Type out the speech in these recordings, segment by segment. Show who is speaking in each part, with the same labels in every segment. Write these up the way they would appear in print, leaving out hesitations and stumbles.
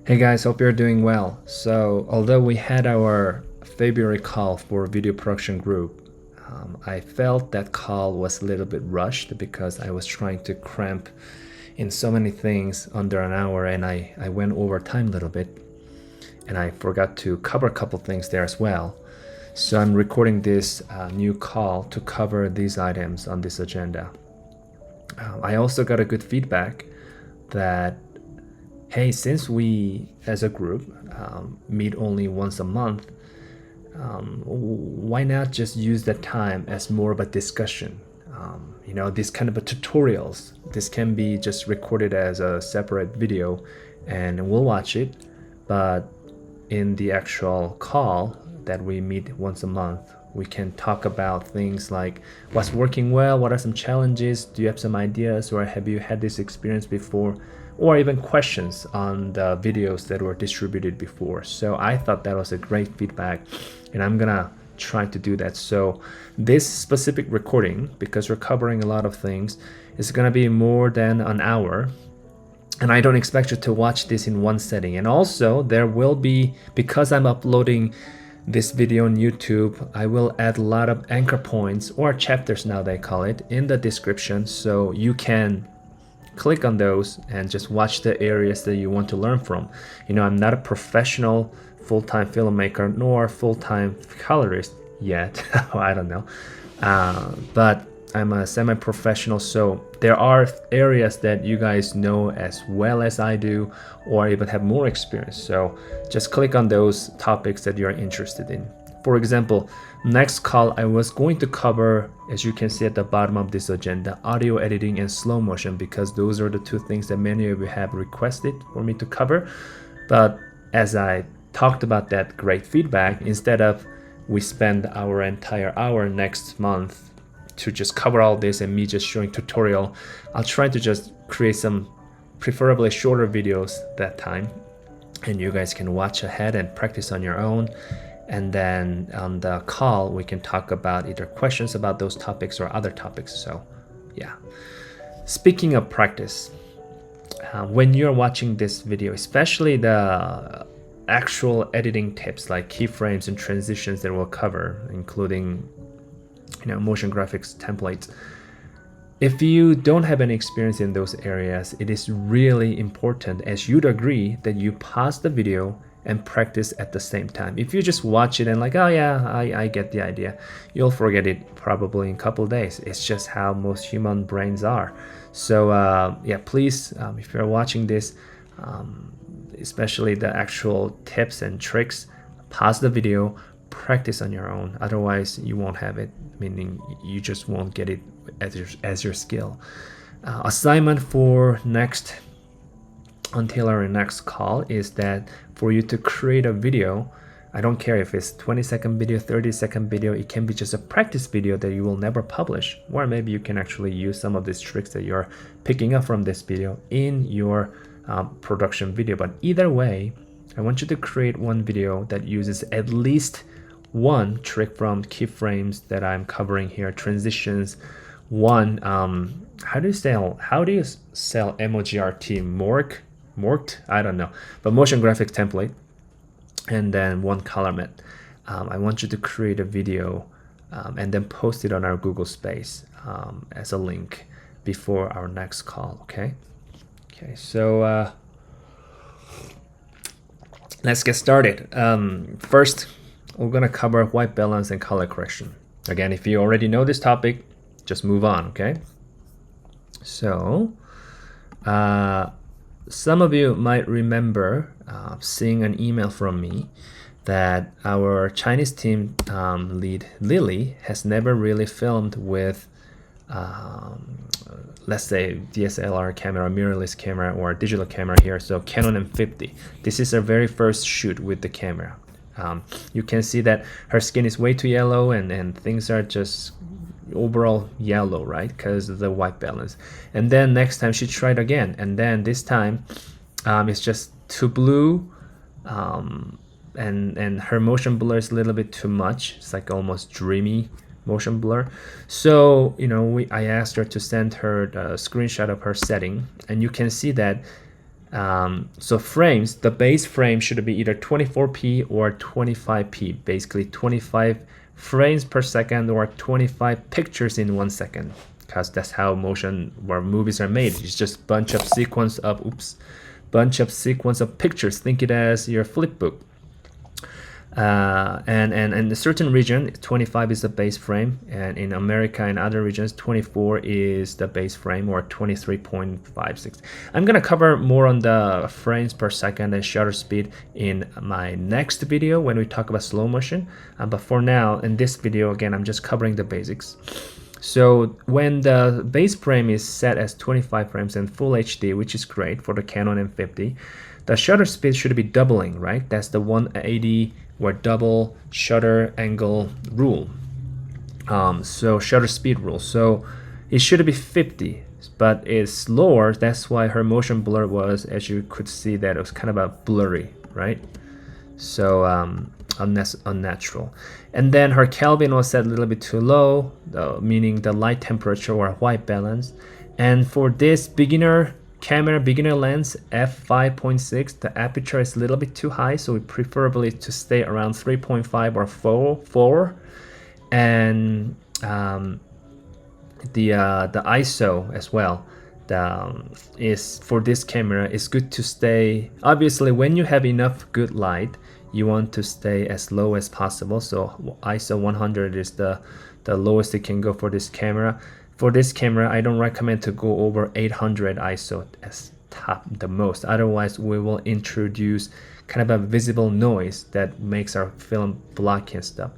Speaker 1: Hey guys, hope you're doing well. So, although we had our February call for video production group, I felt that call was a little bit rushed because I was trying to cramp in so many things under an hour, and I went over time a little bit, and I forgot to cover a couple things there as well. So I'm recording this new call to cover these items on this agenda. I also got a good feedback that hey, since we as a group meet only once a month, why not just use that time as more of a discussion? These kind of tutorials, this can be just recorded as a separate video and we'll watch it. But in the actual call that we meet once a month, we can talk about things like what's working well, what are some challenges, do you have some ideas, or have you had this experience before? Or even questions on the videos that were distributed before. So I thought that was a great feedback, and I'm gonna try to do that. So this specific recording, because we're covering a lot of things, is gonna be more than an hour, and I don't expect you to watch this in one setting. And also there will be, because I'm uploading this video on YouTube, I will add a lot of anchor points, or chapters now they call it, in the description, so you can click on those and just watch the areas that you want to learn from. I'm not a professional full-time filmmaker nor full-time colorist yet. I don't know, but I'm a semi-professional, so there are areas that you guys know as well as I do, or even have more experience. So just click on those topics that you're interested in. For example, next call I was going to cover, as you can see at the bottom of this agenda, audio editing and slow motion, because those are the two things that many of you have requested for me to cover. But as I talked about that great feedback, instead of we spend our entire hour next month to just cover all this and me just showing tutorial, I'll try to just create some preferably shorter videos that time, and you guys can watch ahead and practice on your own. And then on the call, we can talk about either questions about those topics or other topics. So yeah. Speaking of practice, when you're watching this video, especially the actual editing tips like keyframes and transitions that we'll cover, including motion graphics templates, if you don't have any experience in those areas, it is really important, as you'd agree, that you pause the video and practice at the same time. If you just watch it and like, oh yeah, I get the idea, you'll forget it probably in a couple days. It's just how most human brains are. So yeah, please, if you're watching this, especially the actual tips and tricks, pause the video, practice on your own. Otherwise you won't have it, meaning you just won't get it as your skill. Assignment for next, until our next call, is that for you to create a video, I don't care if it's 20-second video, 30-second video, it can be just a practice video that you will never publish, or maybe you can actually use some of these tricks that you're picking up from this video in your production video. But either way, I want you to create one video that uses at least one trick from keyframes that I'm covering here, transitions, one how do you sell MOGRT, MOGRT, I don't know, but motion graphics template, and then one color mat. I want you to create a video and then post it on our Google Space as a link before our next call. Okay, so let's get started. First, we're gonna cover white balance and color correction. Again, if you already know this topic, just move on. Okay, so some of you might remember seeing an email from me that our Chinese team lead Lily has never really filmed with let's say DSLR camera, mirrorless camera, or digital camera here. So Canon M50. This is her very first shoot with the camera. You can see that her skin is way too yellow, and things are just overall yellow, right, because of the white balance. And then next time she tried again, and then this time it's just too blue, and her motion blur is a little bit too much. It's like almost dreamy motion blur. So I asked her to send her the screenshot of her setting, and you can see that So frames, the base frame should be either 24p or 25p, basically 25 frames per second or 25 pictures in 1 second, because that's how motion or movies are made. It's just bunch of sequence of pictures. Think it as your flip book. And in a certain region, 25 is the base frame, and in America and other regions, 24 is the base frame, or 23.56. I'm gonna cover more on the frames per second and shutter speed in my next video when we talk about slow motion. But for now, in this video, again, I'm just covering the basics. So when the base frame is set as 25 frames in full HD, which is great for the Canon M50, the shutter speed should be doubling, right? That's the 180 or double shutter angle rule. So shutter speed rule. So it should be 50, but it's lower. That's why her motion blur was, as you could see, that it was kind of a blurry, right? So unnatural. And then her Kelvin was set a little bit too low, meaning the light temperature or white balance. And for this beginner lens f5.6, the aperture is a little bit too high, so we preferably to stay around 3.5 or 4. And the ISO as well, is for this camera, it's good to stay, obviously when you have enough good light, you want to stay as low as possible. So ISO 100 is the lowest it can go for this camera. For this camera, I don't recommend to go over 800 ISO as top the most. Otherwise, we will introduce kind of a visible noise that makes our film blocky and stuff.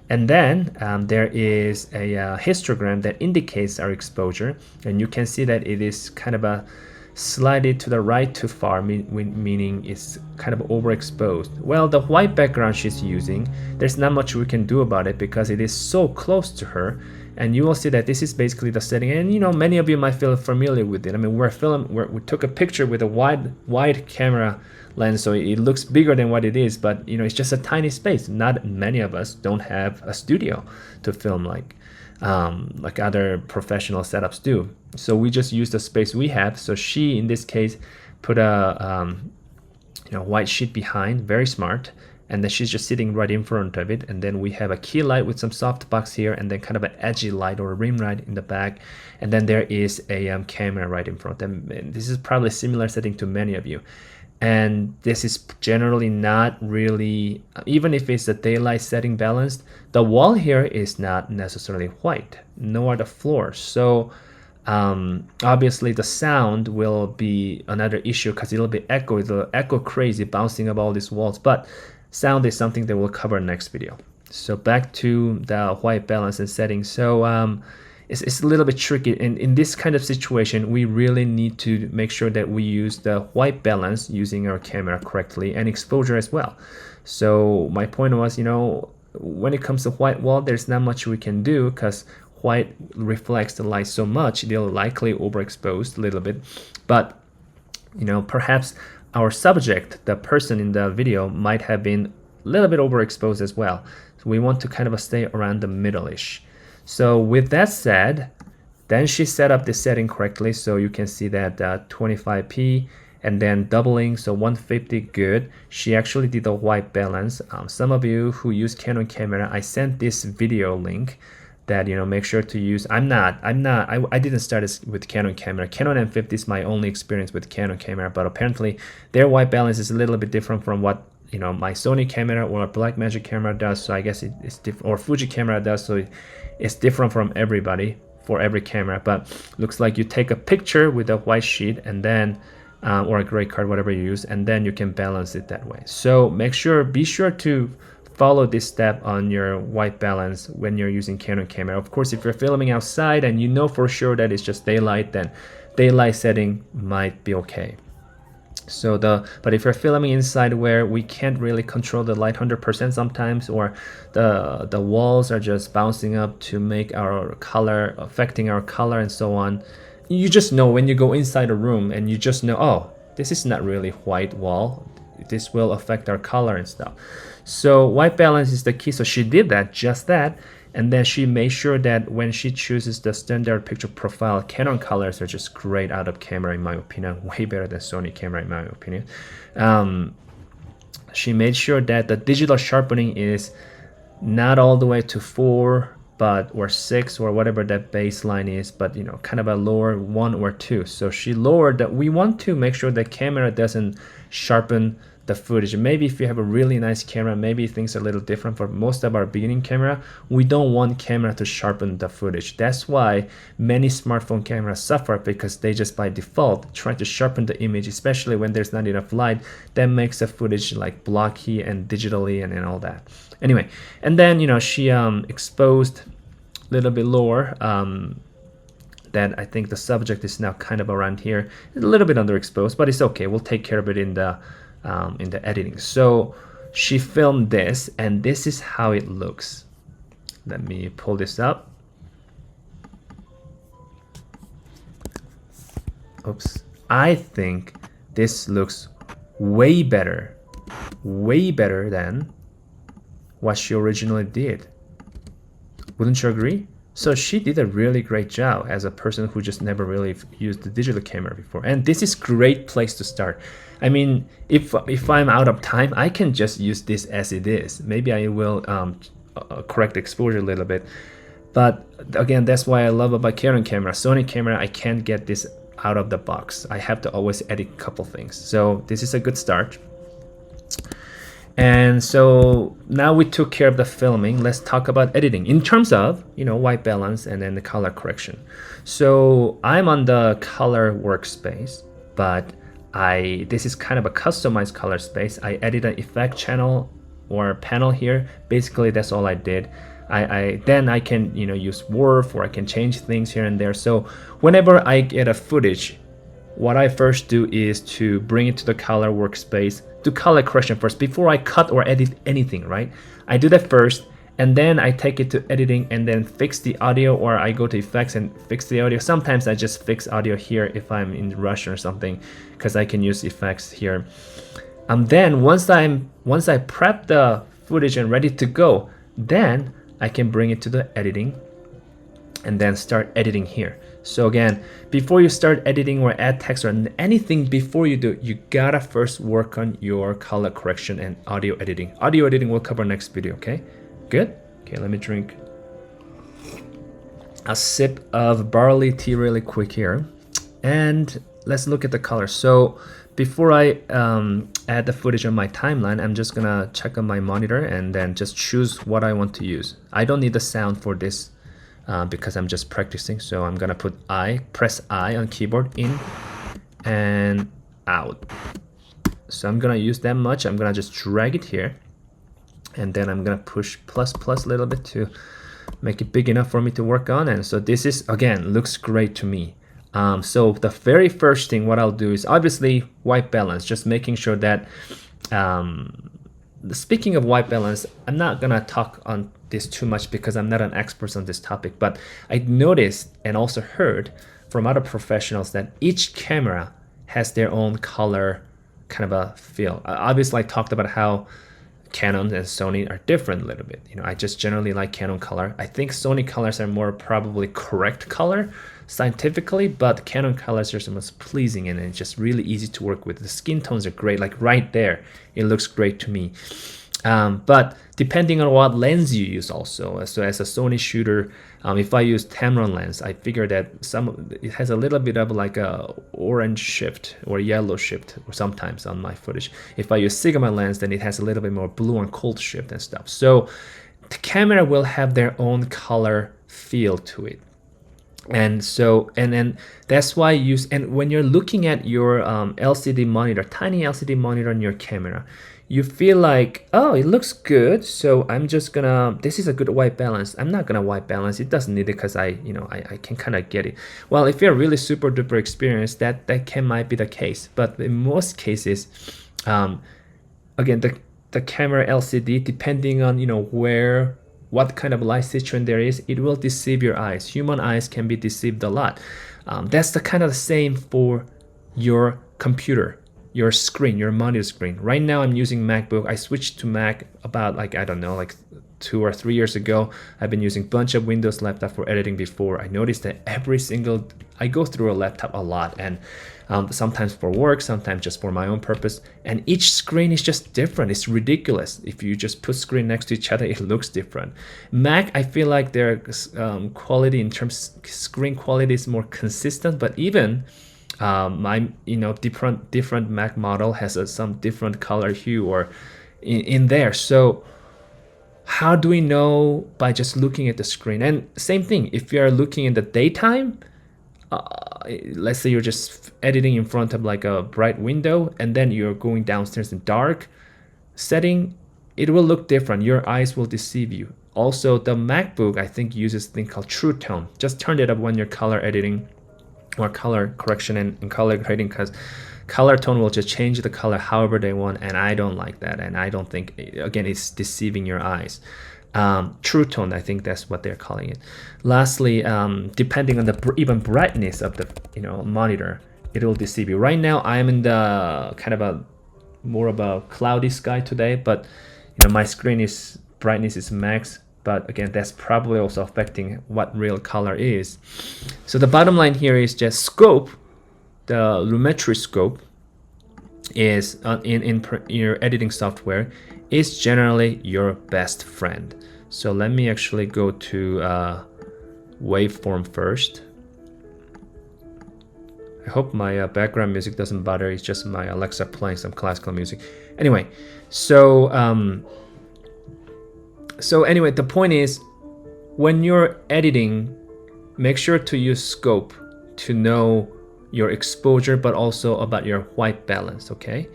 Speaker 1: And then there is a histogram that indicates our exposure, and you can see that it is kind of a slightly to the right too far, meaning it's kind of overexposed. Well, the white background she's using, there's not much we can do about it because it is so close to her. And you will see that this is basically the setting, and you know, many of you might feel familiar with it. I mean, we took a picture with a wide camera lens, so it looks bigger than what it is, but you know, it's just a tiny space. Not many of us don't have a studio to film like other professional setups do. So we just use the space we have. So she, in this case, put a white sheet behind, very smart. And then she's just sitting right in front of it, and then we have a key light with some softbox here, and then kind of an edgy light or a rim light in the back, and then there is a camera right in front. And this is probably a similar setting to many of you, and this is generally not really, even if it's a daylight setting balanced, the wall here is not necessarily white, nor the floor. So obviously the sound will be another issue because it'll echo crazy, bouncing up all these walls. But sound is something that we'll cover next video. So back to the white balance and setting. So it's a little bit tricky, and in this kind of situation we really need to make sure that we use the white balance using our camera correctly, and exposure as well. So my point was, you know, when it comes to white wall, there's not much we can do because white reflects the light so much, they'll likely overexposed a little bit. But you know, perhaps our subject, the person in the video, might have been a little bit overexposed as well. So we want to kind of stay around the middle-ish. So with that said, then she set up the setting correctly. So you can see that 25p and then doubling, so 150, good. She actually did a white balance. Some of you who use Canon camera, I sent this video link that, you know, make sure to use. I didn't start this with Canon camera. Canon M50 is my only experience with Canon camera, but apparently their white balance is a little bit different from what, you know, my Sony camera or Blackmagic camera does. So I guess it's different, or Fuji camera does. So it's different from everybody for every camera. But looks like you take a picture with a white sheet and then or a gray card, whatever you use, and then you can balance it that way. So be sure to follow this step on your white balance when you're using Canon camera. Of course, if you're filming outside and you know for sure that it's just daylight, then daylight setting might be okay. So but if you're filming inside where we can't really control the light 100% sometimes, or the walls are just bouncing up to make our color, affecting our color and so on, you just know when you go inside a room and you just know, oh, this is not really white wall, this will affect our color and stuff. So white balance is the key. So she did that, just that. And then she made sure that when she chooses the standard picture profile, Canon colors are just great out of camera in my opinion, way better than Sony camera in my opinion. She made sure that the digital sharpening is not all the way to 4 but or 6 or whatever that baseline is, but you know, kind of a lower 1 or 2. So she lowered that. We want to make sure the camera doesn't sharpen the footage. Maybe if you have a really nice camera, maybe things are a little different. For most of our beginning camera, we don't want camera to sharpen the footage. That's why many smartphone cameras suffer, because they just by default try to sharpen the image, especially when there's not enough light. That makes the footage like blocky and digitally and all that. Anyway, and then you know, she exposed a little bit lower. That I think the subject is now kind of around here. It's a little bit underexposed, but it's okay. We'll take care of it in the editing. So she filmed this, and this is how it looks. Let me pull this up. Oops. I think this looks way better than what she originally did. Wouldn't you agree? So she did a really great job as a person who just never really used the digital camera before. And this is great place to start. I mean, if I'm out of time, I can just use this as it is. Maybe I will correct the exposure a little bit. But again, that's why I love about Canon camera. Sony camera, I can't get this out of the box. I have to always edit a couple things. So this is a good start. And so now we took care of the filming. Let's talk about editing in terms of, you know, white balance and then the color correction. So I'm on the color workspace, but this is kind of a customized color space. I added an effect channel or panel here. Basically, that's all I did. Then I can, you know, use Warp, or I can change things here and there. So whenever I get a footage, what I first do is to bring it to the color workspace, do color correction first before I cut or edit anything, right? I do that first, and then I take it to editing and then fix the audio, or I go to effects and fix the audio. Sometimes I just fix audio here if I'm in rush or something, because I can use effects here. Then once I prep the footage and ready to go, then I can bring it to the editing and then start editing here. So again, before you start editing or add text or anything, before you do, you gotta first work on your color correction and audio editing. Audio editing we'll cover next video, okay? Good? Okay, let me drink a sip of barley tea really quick here. And let's look at the color. So before I add the footage on my timeline, I'm just gonna check on my monitor and then just choose what I want to use. I don't need the sound for this because I'm just practicing. So I'm gonna press I on keyboard, in and out. So I'm gonna use that much. I'm gonna just drag it here, and then I'm gonna push plus a little bit to make it big enough for me to work on. And so this is, again, looks great to me. So the very first thing what I'll do is obviously white balance, just making sure that speaking of white balance, I'm not gonna talk on this too much because I'm not an expert on this topic, but I noticed and also heard from other professionals that each camera has their own color kind of a feel. Obviously I talked about how Canon and Sony are different a little bit. You know, I just generally like Canon color. I think Sony colors are more probably correct color scientifically, but Canon colors are the most pleasing and it's just really easy to work with. The skin tones are great, like right there, it looks great to me. But depending on what lens you use also. So as a Sony shooter, if I use temporal lens, I figure that it has a little bit of like a orange shift or yellow shift or sometimes on my footage. If I use Sigma lens, then it has a little bit more blue and cold shift and stuff. So the camera will have their own color feel to it. And so, and then that's why and when you're looking at your LCD monitor, tiny LCD monitor on your camera, you feel like, oh, it looks good, so I'm just gonna, this is a good white balance. I'm not gonna white balance. It doesn't need it because I can kind of get it. Well, if you're really super duper experienced, that might be the case. But in most cases, again, the camera LCD, depending on what kind of light situation there is, it will deceive your eyes. Human eyes can be deceived a lot. That's the kind of the same for your computer, your screen, your monitor screen. Right now I'm using MacBook. I switched to Mac about 2 or 3 years ago, I've been using a bunch of Windows laptop for editing before. I noticed that I go through a laptop a lot, and sometimes for work, sometimes just for my own purpose, and each screen is just different. It's ridiculous. If you just put screen next to each other, it looks different. Mac, I feel like their quality in terms screen quality is more consistent, but even my different Mac model has some different color hue or in there. So how do we know? By just looking at the screen. And same thing, if you are looking in the daytime, let's say you're just editing in front of like a bright window, and then you're going downstairs in dark setting, it will look different. Your eyes will deceive you. Also, the MacBook, I think, uses a thing called True Tone. Just turn it up when you're color editing or color correction and color grading, because color tone will just change the color however they want, and I don't like that, and I don't think, again, it's deceiving your eyes. True tone, I think that's what they're calling it. Lastly, depending on the even brightness of the monitor, it will deceive you. Right now I'm in the kind of a more of a cloudy sky today, but my screen is brightness is max, but again, that's probably also affecting what real color is. So the bottom line here is just scope. The lumetri scope is in your editing software is generally your best friend. So let me actually go to waveform first. I hope my background music doesn't bother. It's just my Alexa playing some classical music. Anyway, so anyway, the point is, when you're editing, make sure to use scope to know your exposure, but also about your white balance. Okay,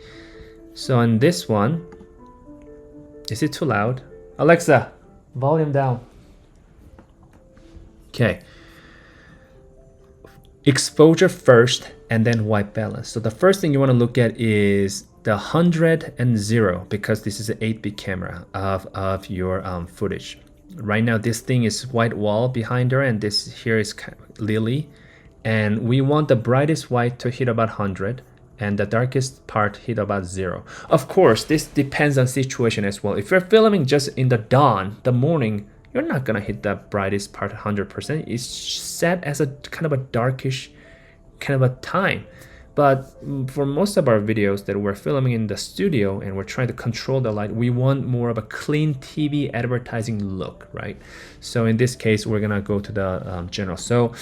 Speaker 1: so on this one, is it too loud? Alexa, volume down. Okay, exposure first and then white balance. So the first thing you want to look at is the 100 and 0, because this is an 8-bit camera of your footage. Right now this thing is white wall behind her, and this here is Lily, and we want the brightest white to hit about 100 and the darkest part hit about 0. Of course, this depends on situation as well. If you're filming just in the dawn, the morning, you're not gonna hit the brightest part 100%. It's set as a kind of a darkish kind of a time. But for most of our videos that we're filming in the studio and we're trying to control the light, we want more of a clean TV advertising look, right? So in this case, we're gonna go to the general. So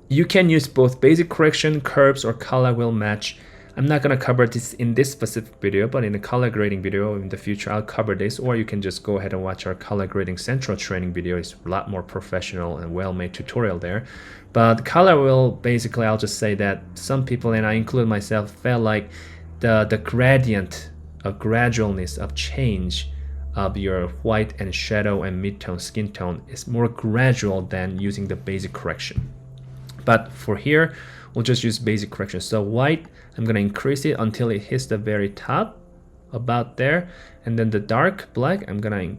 Speaker 1: you can use both basic correction, curves, or color will match. I'm not gonna cover this in this specific video, but in the color grading video in the future, I'll cover this, or you can just go ahead and watch our color grading central training video. It's a lot more professional and well-made tutorial there. But color will, basically, I'll just say that some people, and I include myself, felt like the gradient of gradualness of change of your white and shadow and midtone skin tone is more gradual than using the basic correction. But for here, we'll just use basic correction. So white, I'm gonna increase it until it hits the very top, about there, and then the dark black, I'm gonna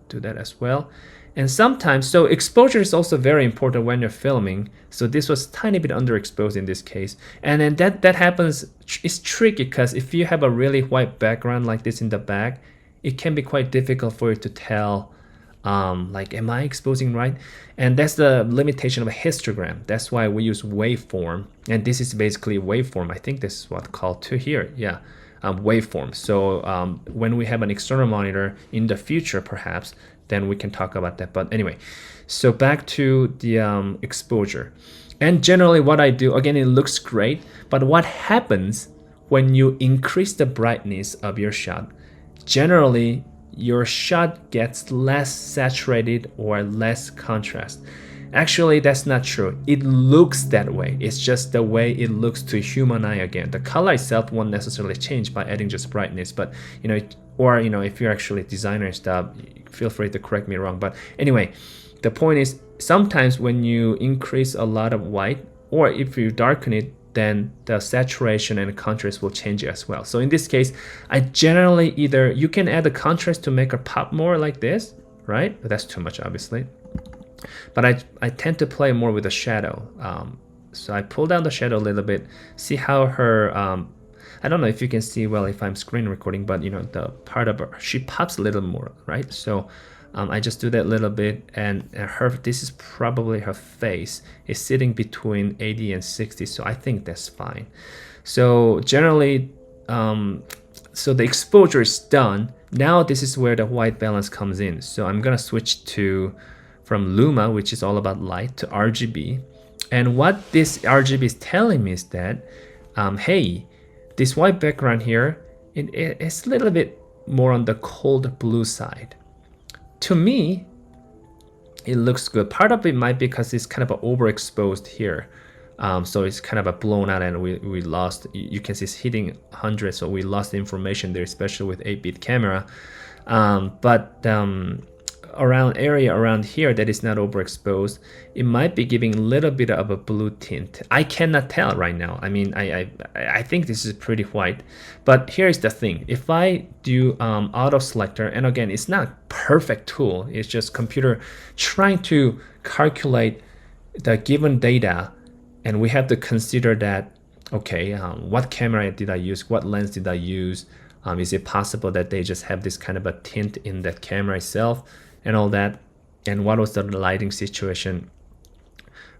Speaker 1: do that as well. And sometimes, so exposure is also very important when you're filming. So this was tiny bit underexposed in this case, and then that happens. It's tricky because if you have a really white background like this in the back, it can be quite difficult for you to tell. Like, am I exposing right? And that's the limitation of a histogram. That's why we use waveform, and this is basically waveform. I think this is what called to here, yeah, waveform. So when we have an external monitor in the future, perhaps, then we can talk about that. But anyway, so back to the exposure. And generally what I do, again, it looks great, but what happens when you increase the brightness of your shot? Generally, your shot gets less saturated or less contrast. Actually, that's not true. It looks that way. It's just the way it looks to human eye again. The color itself won't necessarily change by adding just brightness, but if you're actually a designer and stuff, feel free to correct me wrong. But anyway, the point is, sometimes when you increase a lot of white, or if you darken it, then the saturation and contrast will change as well. So in this case, I generally you can add the contrast to make it pop more like this, right? But that's too much, obviously. But I tend to play more with the shadow. So I pull down the shadow a little bit, see how her, I don't know if you can see well if I'm screen recording, but you know, the part of her, she pops a little more, right? So I just do that a little bit, and her, this is probably her face is sitting between 80 and 60, so I think that's fine. So generally, so the exposure is done. Now this is where the white balance comes in. So I'm gonna switch to from Luma, which is all about light, to RGB. And what this RGB is telling me is that, hey, this white background here, it's a little bit more on the cold blue side. To me, it looks good. Part of it might be because it's kind of overexposed here. So it's kind of a blown out, and we lost, you can see it's hitting 100, so we lost the information there, especially with 8-bit camera. But around area around here that is not overexposed, it might be giving a little bit of a blue tint. I cannot tell right now. I mean, I think this is pretty white, but here's the thing. If I do auto selector, and again, it's not perfect tool, it's just computer trying to calculate the given data, and we have to consider that, okay, what camera did I use, what lens did I use, is it possible that they just have this kind of a tint in that camera itself, and all that, and what was the lighting situation.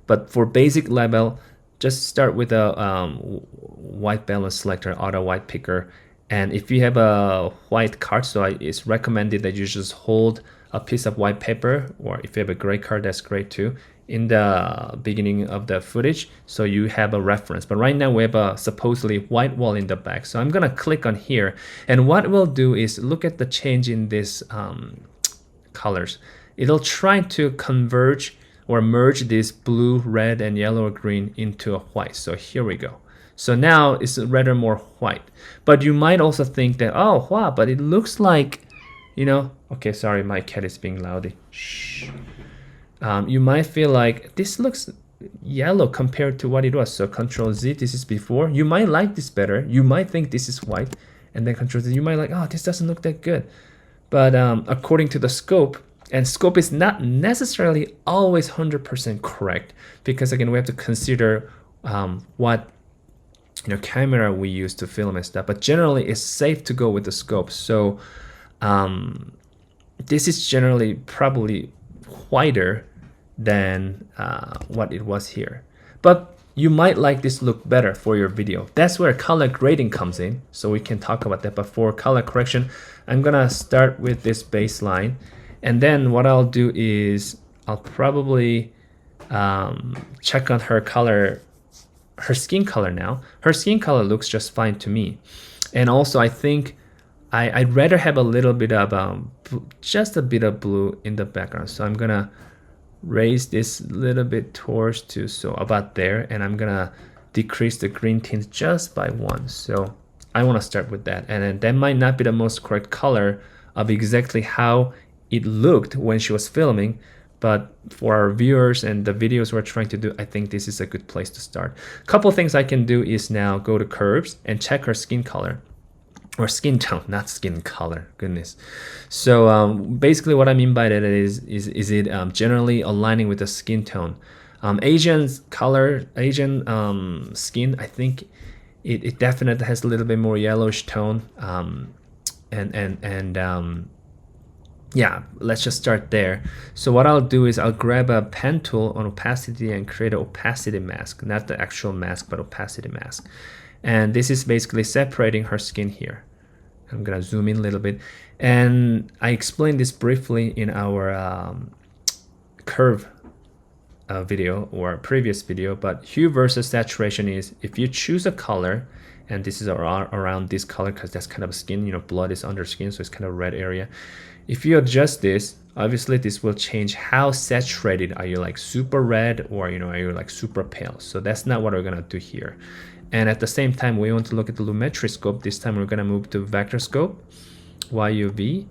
Speaker 1: But for basic level, just start with a white balance selector, auto white picker, and if you have a white card, so it's recommended that you just hold a piece of white paper, or if you have a gray card, that's great too, in the beginning of the footage, so you have a reference. But right now we have a supposedly white wall in the back, so I'm gonna click on here, and what we'll do is look at the change in this colors. It'll try to converge or merge this blue, red, and yellow or green into a white. So here we go. So now it's rather more white. But you might also think that, oh wow, but it looks like, you know, okay, sorry, my cat is being loudy. Shh. You might feel like this looks yellow compared to what it was. So Control Z, this is before. You might like this better. You might think this is white, and then Control Z, you might like, oh, this doesn't look that good. But according to the scope, and scope is not necessarily always 100% correct, because again, we have to consider what camera we use to film and stuff. But generally, it's safe to go with the scope. So this is generally probably whiter than what it was here. But you might like this look better for your video. That's where color grading comes in, so we can talk about that. But for color correction, I'm gonna start with this baseline, and then what I'll do is I'll probably check on her color, her skin color now. Her skin color looks just fine to me. And also I think I'd rather have a little bit of just a bit of blue in the background. So I'm gonna raise this a little bit towards to, so about there, and I'm gonna decrease the green tint just by 1. So I want to start with that, and then that might not be the most correct color of exactly how it looked when she was filming, but for our viewers and the videos we're trying to do, I think this is a good place to start. A couple things I can do is now go to curves and check her skin color, or skin tone, not skin color, goodness. So basically what I mean by that is it generally aligning with the skin tone. Asian's color, Asian skin, I think it definitely has a little bit more yellowish tone. Yeah, let's just start there. So what I'll do is I'll grab a pen tool on opacity and create an opacity mask, not the actual mask, but opacity mask. And this is basically separating her skin here. I'm gonna zoom in a little bit. And I explained this briefly in our curve video or previous video, but hue versus saturation is if you choose a color, and this is around this color because that's kind of skin, blood is under skin, so it's kind of red area. If you adjust this, obviously this will change how saturated are you, like super red, or are you like super pale. So that's not what we're gonna do here. And at the same time, we want to look at the lumetri scope. This time we're gonna move to vector scope, YUV.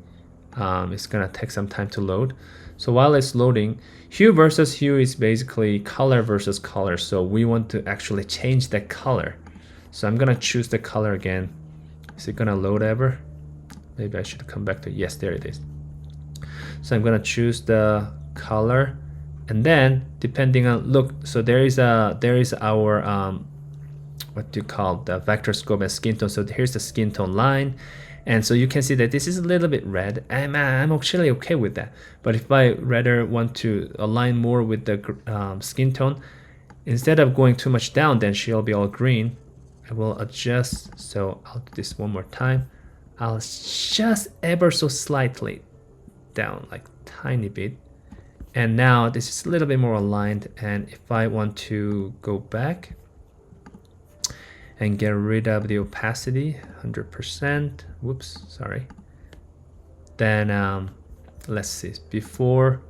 Speaker 1: It's gonna take some time to load. So while it's loading, hue versus hue is basically color versus color. So we want to actually change that color. So I'm gonna choose the color again. Is it gonna load ever? Maybe I should come back to, yes, there it is. So I'm gonna choose the color, and then depending on, look, so there is our what do you call the vector scope and skin tone. So here's the skin tone line. And so you can see that this is a little bit red, and I'm actually okay with that. But if I rather want to align more with the skin tone, instead of going too much down, then she'll be all green. I will adjust. So I'll do this one more time. I'll just ever so slightly down, like tiny bit. And now this is a little bit more aligned. And if I want to go back and get rid of the opacity, 100%, whoops, sorry. Then let's see, before,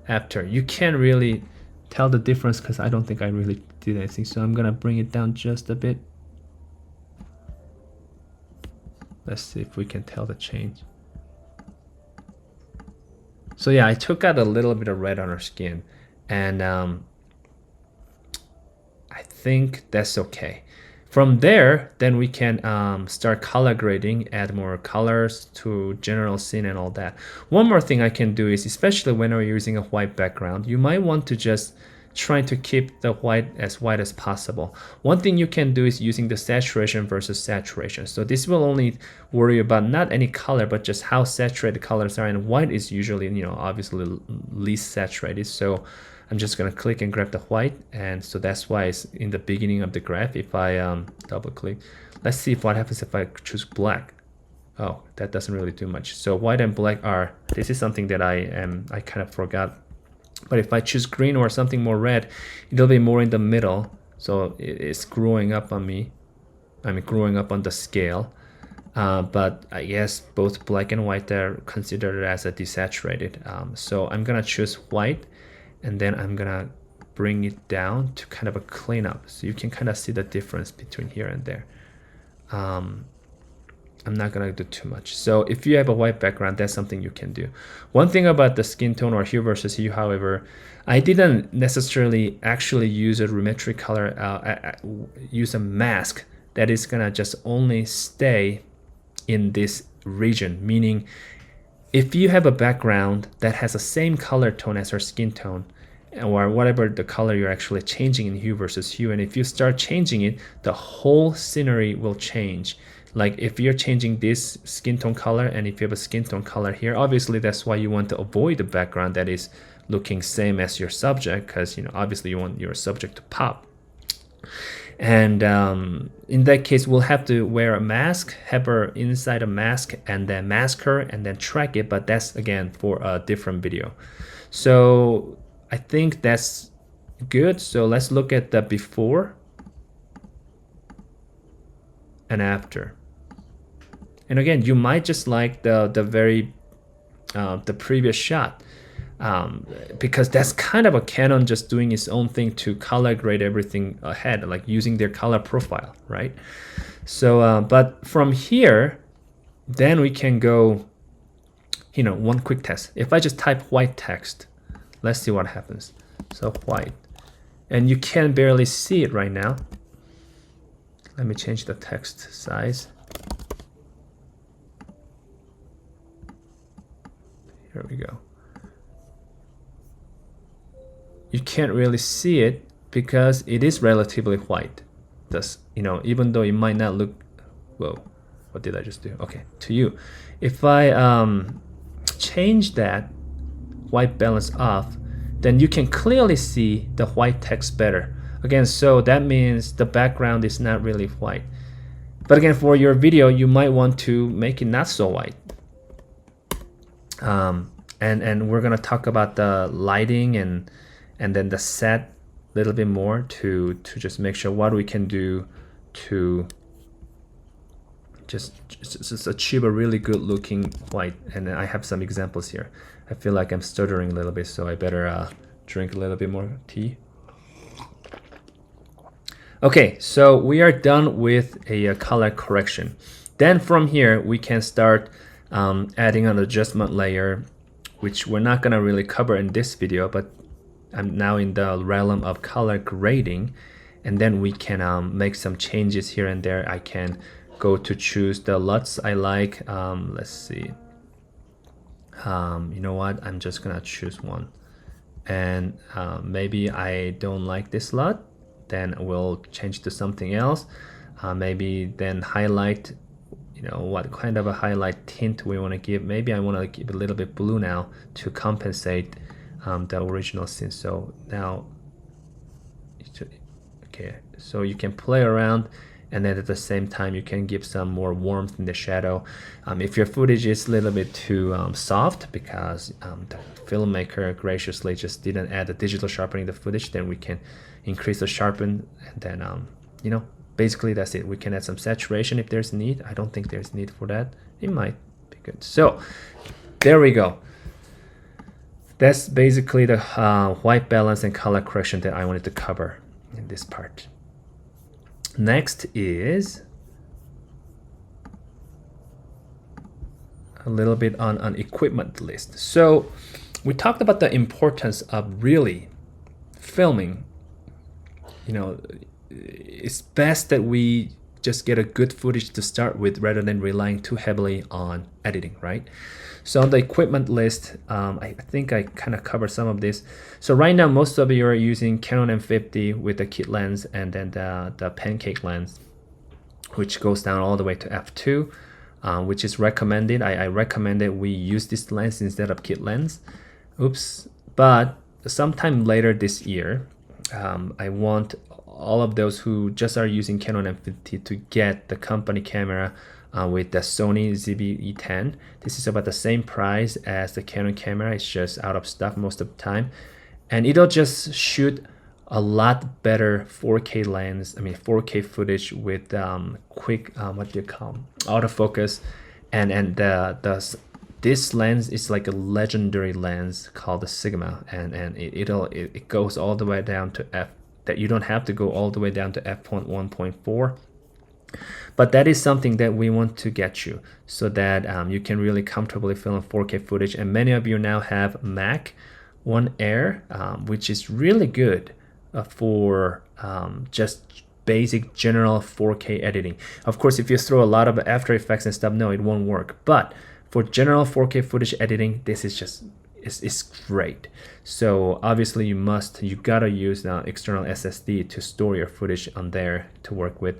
Speaker 1: after. You can't really tell the difference because I don't think I really did anything. So I'm gonna bring it down just a bit. Let's see if we can tell the change. So yeah, I took out a little bit of red on her skin, and I think that's okay. From there, then we can start color grading, add more colors to general scene and all that. One more thing I can do is, especially when we're using a white background, you might want to just try to keep the white as possible. One thing you can do is using the saturation versus saturation. So this will only worry about not any color, but just how saturated colors are. And white is usually, you know, obviously least saturated. So I'm just gonna click and grab the white, and so that's why it's in the beginning of the graph. If I double click, let's see what happens if I choose black. Oh, that doesn't really do much. So white and black are, this is something that I kind of forgot. But if I choose green or something more red, it'll be more in the middle. So it's growing up on me. I mean, growing up on the scale. But I guess both black and white are considered as a desaturated. So I'm gonna choose white, and then I'm gonna bring it down to kind of a cleanup. So you can kind of see the difference between here and there. I'm not gonna do too much. So if you have a white background, that's something you can do. One thing about the skin tone or hue versus hue, however, I didn't necessarily actually use a Lumetri color, use a mask that is gonna just only stay in this region. Meaning, if you have a background that has the same color tone as her skin tone, or whatever the color you're actually changing in hue versus hue, and if you start changing it, the whole scenery will change. Like if you're changing this skin tone color, and if you have a skin tone color here, obviously that's why you want to avoid the background that is looking same as your subject, because you know obviously you want your subject to pop. And in that case, we'll have to wear a mask, have her inside a mask, and then mask her and then track it. But that's again for a different video. So I think that's good. So let's look at the before and after. And again, you might just like the previous shot, because that's kind of a Canon just doing its own thing to color grade everything ahead, like using their color profile, right? So, but from here, then we can go, you know, one quick test. If I just type white text, let's see what happens. So white, and you can barely see it right now. Let me change the text size. Here we go. You can't really see it because it is relatively white. Thus, you know, even though it might not look, whoa, what did I just do? Okay, to you. If I change that white balance off, then you can clearly see the white text better. Again, so that means the background is not really white. But again, for your video, you might want to make it not so white. And we're gonna talk about the lighting and then the set a little bit more to just make sure what we can do to just achieve a really good looking white. And I have some examples here. I feel like I'm stuttering a little bit, so I better drink a little bit more tea. Okay, so we are done with a color correction. Then from here, we can start adding an adjustment layer, which we're not gonna really cover in this video, but I'm now in the realm of color grading. And then we can make some changes here and there. I can go to choose the LUTs I like. Let's see. You know what? I'm just gonna choose one. And maybe I don't like this LUT. Then we'll change to something else. maybe then highlight, you know, what kind of a highlight tint we want to give. Maybe I want to give a little bit blue now to compensate the original scene. So now, okay, so you can play around, and then at the same time you can give some more warmth in the shadow. If your footage is a little bit too soft because the filmmaker graciously just didn't add the digital sharpening the footage, then we can increase the sharpen, and then you know, basically that's it. We can add some saturation if there's need. I don't think there's need for that. It might be good. So there we go. That's basically the white balance and color correction that I wanted to cover in this part. Next is a little bit on an equipment list. So we talked about the importance of really filming. You know, it's best that we just get a good footage to start with rather than relying too heavily on editing, right? So on the equipment list, I think I kind of covered some of this. So right now, most of you are using Canon M50 with the kit lens and then the pancake lens, which goes down all the way to f2, which is recommended. I recommend that we use this lens instead of kit lens. Oops. But sometime later this year, I want all of those who just are using Canon M50 to get the company camera with the Sony ZV-E10. This is about the same price as the Canon camera. It's just out of stock most of the time, and it'll just shoot a lot better 4K lens. I mean 4K footage with quick what do you call them? Autofocus, and this lens is like a legendary lens called the Sigma, and it goes all the way down to f. That you don't have to go all the way down to f1.4. But that is something that we want to get you so that you can really comfortably film 4K footage. And many of you now have Mac One Air, which is really good for just basic general 4K editing. Of course, if you throw a lot of After Effects and stuff, no, it won't work. But for general 4K footage editing, this is just it's great. So obviously you gotta use external SSD to store your footage on there to work with.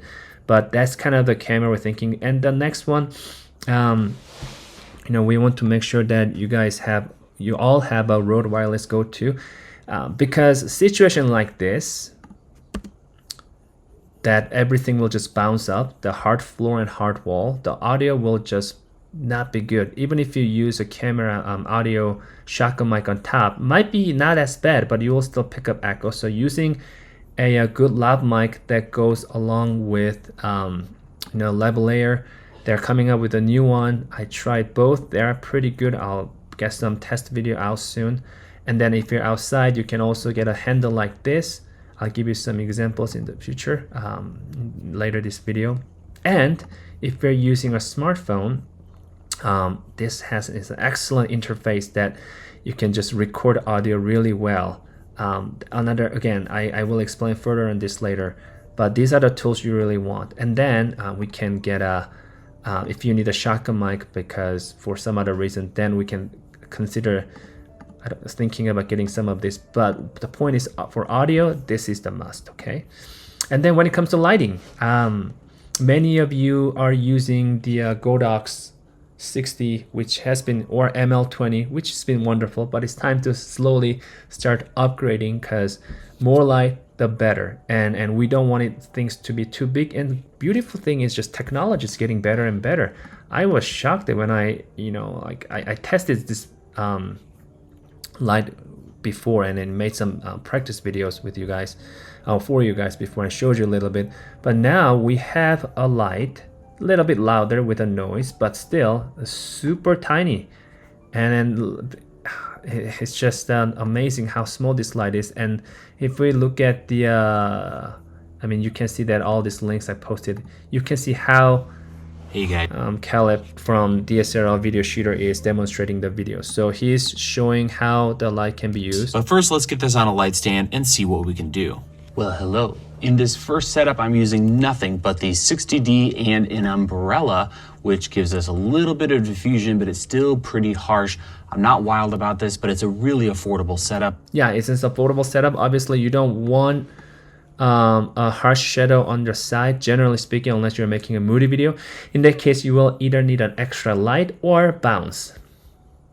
Speaker 1: But that's kind of the camera we're thinking. And the next one, you know, we want to make sure that you all have a Rode Wireless Go 2, because a situation like this, that everything will just bounce up, the hard floor and hard wall, the audio will just not be good. Even if you use a camera audio shotgun mic on top, might be not as bad, but you will still pick up echo. So using a good lav mic that goes along with you know, lavalier, they're coming up with a new one. I tried both, they're pretty good. I'll get some test video out soon. And then if you're outside, you can also get a handle like this. I'll give you some examples in the future, later this video. And if you're using a smartphone, this has an excellent interface that you can just record audio really well. Again, I will explain further on this later, but these are the tools you really want. And then we can get if you need a shotgun mic because for some other reason, then we can consider thinking about getting some of this. But the point is, for audio, this is the must, okay? And then when it comes to lighting, many of you are using the Godox 60, which has been, or ML20, which has been wonderful, but it's time to slowly start upgrading because more light, the better. And we don't want things to be too big. And beautiful thing is just technology is getting better and better. I was shocked that when I tested this light before and then made some practice videos with you guys, for you guys before I showed you a little bit. But now we have a light, a little bit louder with a noise, but still super tiny. And then it's just amazing how small this light is. And if we look at the, I mean, you can see that all these links I posted, you can see how
Speaker 2: Hey guys.
Speaker 1: Caleb from DSLR Video Shooter is demonstrating the video. So he's showing how the light can be used.
Speaker 2: But first, let's get this on a light stand and see what we can do. Well, hello. In this first setup, I'm using nothing but the 60D and an umbrella, which gives us a little bit of diffusion, but it's still pretty harsh. I'm not wild about this, but it's a really affordable setup.
Speaker 1: Yeah, it's an affordable setup. Obviously, you don't want a harsh shadow on your side, generally speaking, unless you're making a moody video. In that case, you will either need an extra light or bounce,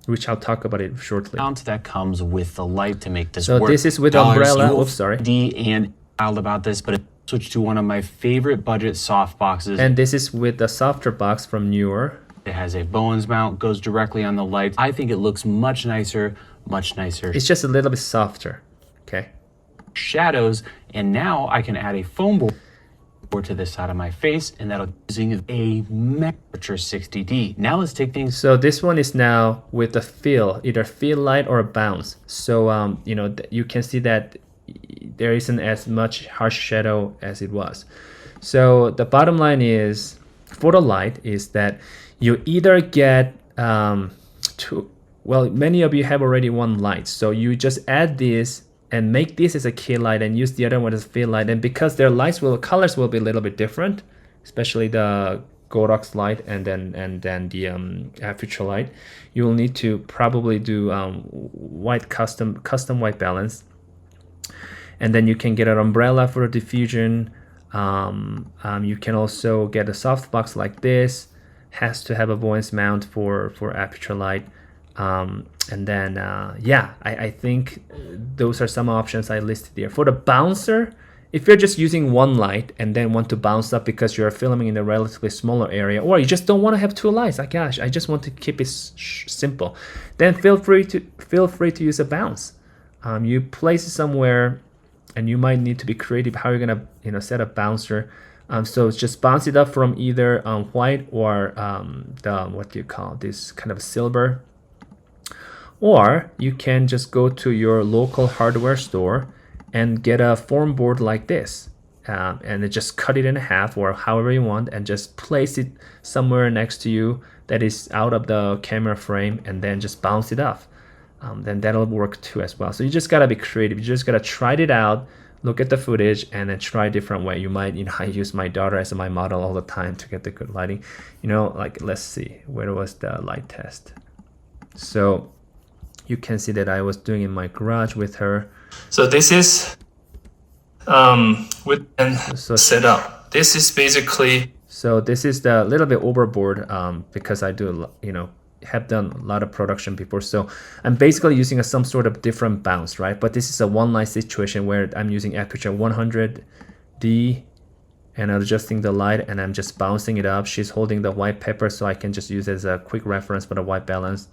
Speaker 1: which I'll talk about it shortly.
Speaker 2: That comes with the light to make this
Speaker 1: so
Speaker 2: work.
Speaker 1: This is with umbrella. Oops, sorry.
Speaker 2: And wild about this, but it switched to one of my favorite budget soft boxes.
Speaker 1: And this is with the softer box from Newer.
Speaker 2: It has a Bowens mount, goes directly on the light. I think it looks much nicer, much nicer.
Speaker 1: It's just a little bit softer, okay?
Speaker 2: Shadows, and now I can add a foam board to this side of my face, and that'll be using a MOGRT 60D. Now let's take things.
Speaker 1: So this one is now with a fill, either fill light or a bounce. So you know, you can see that there isn't as much harsh shadow as it was. So the bottom line is for the light is that you either get well, many of you have already one light, so you just add this and make this as a key light and use the other one as a fill light. And because their colors will be a little bit different, especially the Godox light and then the aperture light, you will need to probably do white custom white balance. And then you can get an umbrella for a diffusion. You can also get a softbox like this. Has to have a Bowens mount for aperture light. And then yeah, I think those are some options I listed here. For the bouncer, if you're just using one light and then want to bounce up because you're filming in a relatively smaller area, or you just don't want to have two lights, like gosh, I just want to keep it simple, then feel free to use a bounce. You place it somewhere, and you might need to be creative how you're gonna set a bouncer. So just bounce it up from either white or the what do you call this, kind of silver. Or you can just go to your local hardware store and get a foam board like this, and then just cut it in half or however you want, and just place it somewhere next to you that is out of the camera frame, and then just bounce it off. Then that'll work too as well. So you just gotta be creative. You just gotta try it out, look at the footage, and then try a different way. You might, I use my daughter as my model all the time to get the good lighting. Like let's see, where was the light test? So you can see that I was doing in my garage with her. So this is with setup. This is basically. So this is the little bit overboard because I do have done a lot of production before. So I'm basically using some sort of different bounce, right? But this is a one light situation where I'm using aperture 100D and adjusting the light, and I'm just bouncing it up. She's holding the white pepper, so I can just use it as a quick reference for the white balance.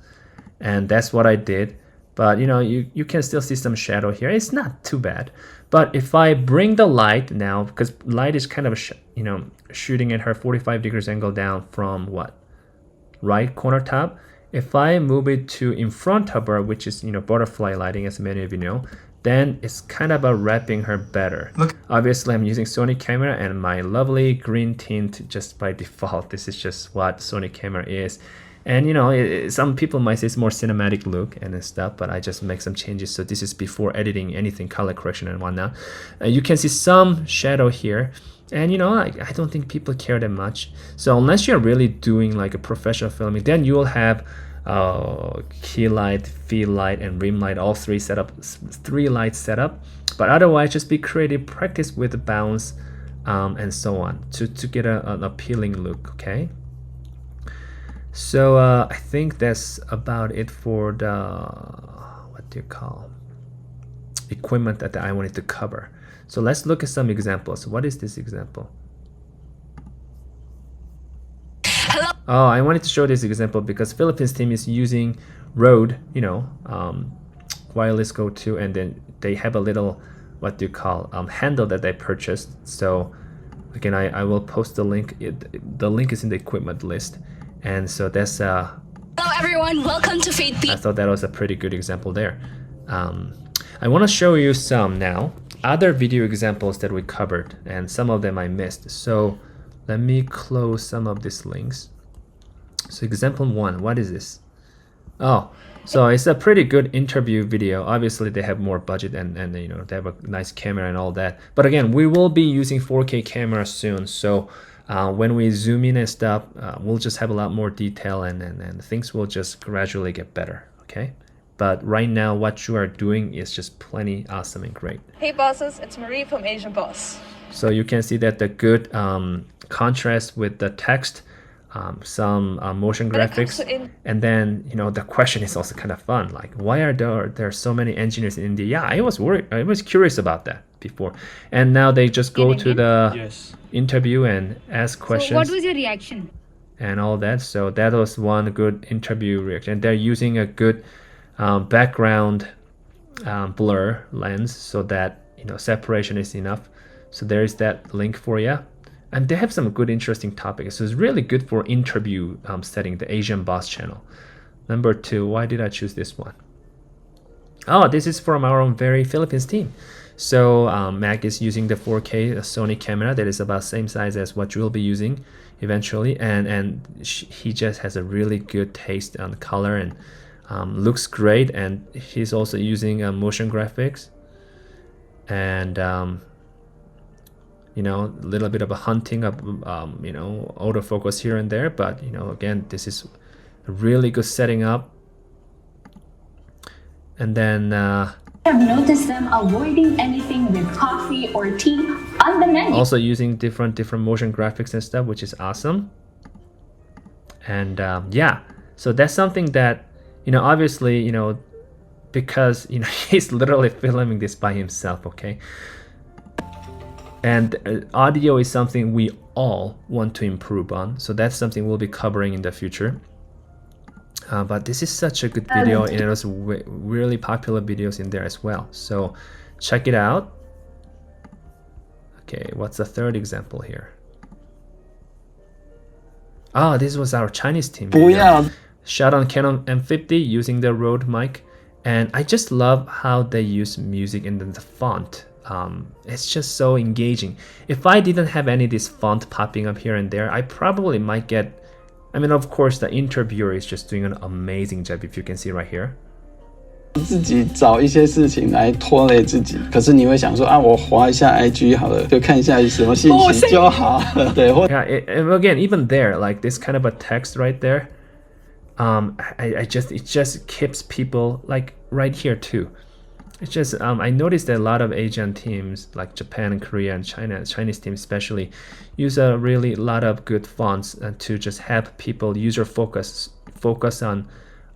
Speaker 1: And that's what I did. But you can still see some shadow here. It's not too bad. But if I bring the light now, because light is kind of shooting at her 45 degrees angle down from what? Right corner top. If I move it to in front of her, which is butterfly lighting, as many of you know, then it's kind of about wrapping her better. Look. Obviously I'm using Sony camera and my lovely green tint just by default. This is just what Sony camera is. And some people might say it's more cinematic look and stuff, but I just make some changes. So this is before editing anything, color correction and whatnot. You can see some shadow here. And I don't think people care that much. So unless you're really doing like a professional filming, then you will have key light, field light, and rim light, all three lights set up. But otherwise, just be creative, practice with the bounce, and so on to get an appealing look. Okay. So I think that's about it for the equipment that I wanted to cover. So let's look at some examples. What is this example? Hello. Oh, I wanted to show this example because Philippines team is using Rode, wireless Go 2, and then they have a little handle that they purchased. So again, I will post the link. The link is in the equipment list. And so that's hello everyone, welcome to Fate. I thought that was a pretty good example there. I want to show you some now other video examples that we covered, and some of them I missed. So let me close some of these links. So example 1, what is this? Oh, so it's a pretty good interview video. Obviously they have more budget and they have a nice camera and all that. But again, we will be using 4K camera soon. So when we zoom in and stuff, we'll just have a lot more detail and things will just gradually get better. Okay. but right now what you are doing is just plenty awesome and great.
Speaker 3: Hey bosses, it's Marie from Asian Boss.
Speaker 1: So you can see that the good contrast with the text, some motion graphics, and then the question is also kind of fun, like why are there so many engineers in India? Yeah, I was curious about that before, and now they just go to the interview and ask questions.
Speaker 4: So what was your reaction?
Speaker 1: And all that. So that was one good interview reaction. They're using a good background blur lens so that separation is enough. So there is that link for you. And they have some good interesting topics. So it's really good for interview setting, the Asian Boss channel. Number 2, why did I choose this one? Oh, this is from our own very Philippines team. So Mac is using the 4K Sony camera that is about same size as what you'll be using eventually, and he just has a really good taste on color and looks great. And he's also using motion graphics and a little bit of a hunting of autofocus here and there, but again, this is a really good setting up. And then
Speaker 5: I've noticed them avoiding anything with coffee or tea on the menu.
Speaker 1: Also using different motion graphics and stuff, which is awesome. And yeah, so that's something that obviously because he's literally filming this by himself, okay? And audio is something we all want to improve on, so that's something we'll be covering in the future. But this is such a good video, and it was really popular videos in there as well. So check it out. Okay, what's the third example here? Oh, this was our Chinese team video. Shot on Canon M50 using the Rode mic. And I just love how they use music and then the font. It's just so engaging. If I didn't have any of this font popping up here and there, I probably might get... of course, the interviewer is just doing an amazing job, if you can see right here.
Speaker 6: 自己找一些事情来拖累自己，可是你会想说啊，我滑一下 IG 好了，就看一下有什么信息就好了，对。
Speaker 1: Yeah, again, even there, like this kind of a text right there, it just keeps people like right here too. It's just I noticed that a lot of Asian teams like Japan and Korea and China, Chinese teams especially, use a really lot of good fonts to just have people user focus on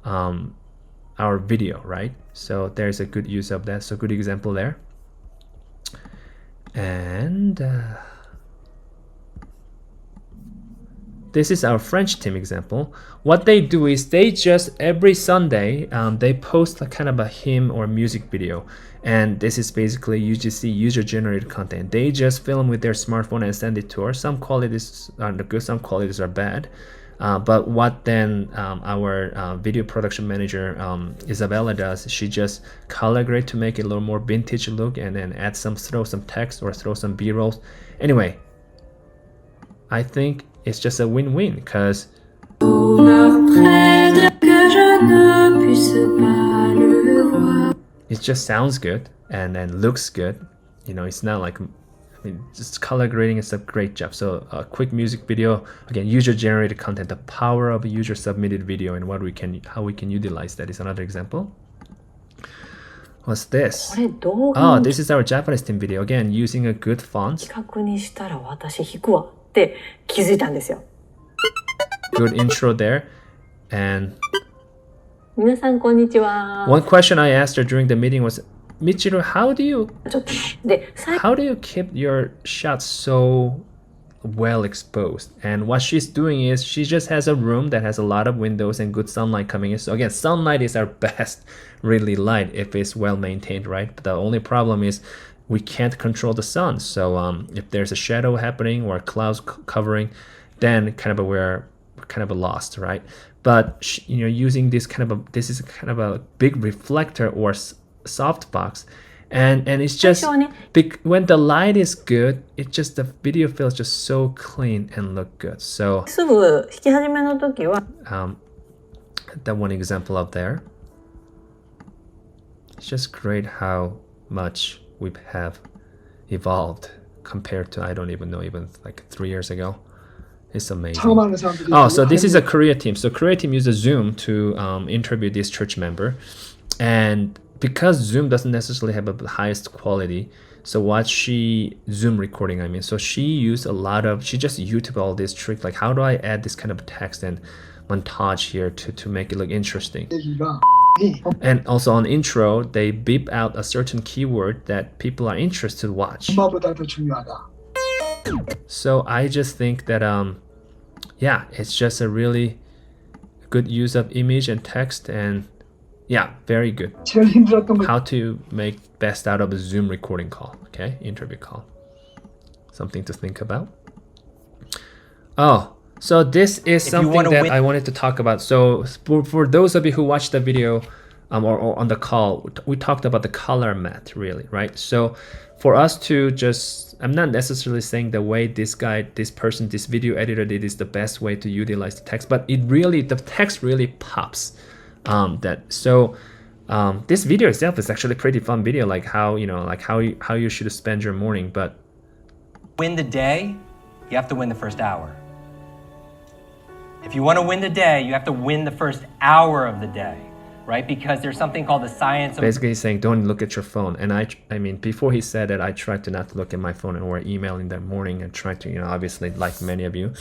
Speaker 1: our video, right? So there's a good use of that. So good example there. And this is our French team example. What they do is they just every Sunday they post a kind of a hymn or music video, and this is basically UGC user-generated content. They just film with their smartphone and send it to us. Some qualities are good, some qualities are bad. But what then our video production manager Isabella does, she just color grade to make it a little more vintage look, and then throw some text or throw some B-rolls. Anyway, I think it's just a win-win because it just sounds good and then looks good. It's not like just color grading is a great job. So a quick music video, again, user-generated content, the power of a user-submitted video and how we can utilize that is another example. What's this? Oh, this is our Japanese team video. Again, using a good font. Good intro there. And one question I asked her during the meeting was, Michiru, how do you keep your shots so well exposed? And what she's doing is she just has a room that has a lot of windows and good sunlight coming in. So again, sunlight is our best really light if it's well maintained, right? But the only problem is we can't control the sun. So if there's a shadow happening or clouds covering, then we're kind of lost, right? But using this this is kind of a big reflector or softbox, and it's just when the light is good, the video feels just so clean and look good. So that one example up there. It's just great how much we have evolved compared to, I don't even know, even like 3 years ago. It's amazing. Oh, so this is a Korea team. So Korea team uses Zoom to interview this church member. And because Zoom doesn't necessarily have the highest quality, so what Zoom recording, I mean, so she used she just YouTube all this trick, like how do I add this kind of text and montage here to make it look interesting. And also on intro, they beep out a certain keyword that people are interested to watch. So I just think that, yeah, it's just a really good use of image and text, and yeah, very good. How to make best out of a Zoom recording call, okay? Interview call. Something to think about. Oh, so this is something that I wanted to talk about. So for those of you who watched the video or on the call, we talked about the color matte, really, right? So for us to just, I'm not necessarily saying the way this video editor did is the best way to utilize the text, but the text really pops. This video itself is actually a pretty fun video, like how you should spend your morning. But
Speaker 4: win the day, you have to win the first hour. If you want to win the day, you have to win the first hour of the day, right? Because there's something called the science of...
Speaker 1: Basically he's saying don't look at your phone. And I mean, before he said that, I tried to not look at my phone or email in the morning, and try to, obviously, like many of you,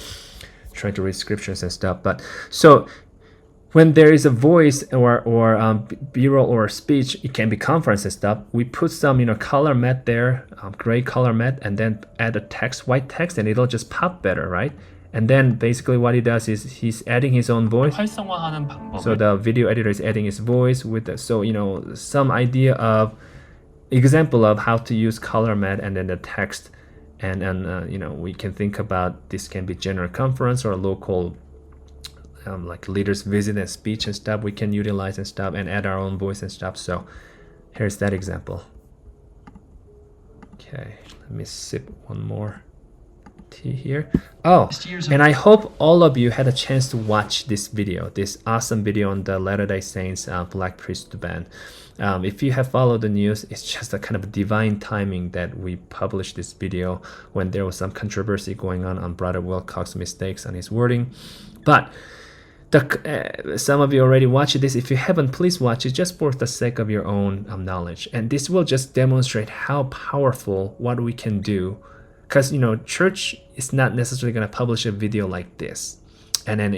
Speaker 1: try to read scriptures and stuff. But so when there is a voice or b-roll or speech, it can be conference and stuff, we put some color matte there, gray color matte, and then add a text, white text, and it'll just pop better, right? And then basically what he does is he's adding his own voice. So the video editor is adding his voice with the, so some idea of example of how to use color matte and then the text, and we can think about this can be general conference or local like leaders visit and speech and stuff, we can utilize and stuff and add our own voice and stuff. So here's that example. Okay, let me sip one more tea here. Oh, and I hope all of you had a chance to watch this video, this awesome video on the Latter-day Saints Black Priesthood Band. If you have followed the news, it's just a kind of divine timing that we published this video when there was some controversy going on Brother Wilcox's mistakes on his wording. But some of you already watched this. If you haven't, please watch it just for the sake of your own knowledge. And this will just demonstrate how powerful what we can do. Because, church is not necessarily going to publish a video like this. And then,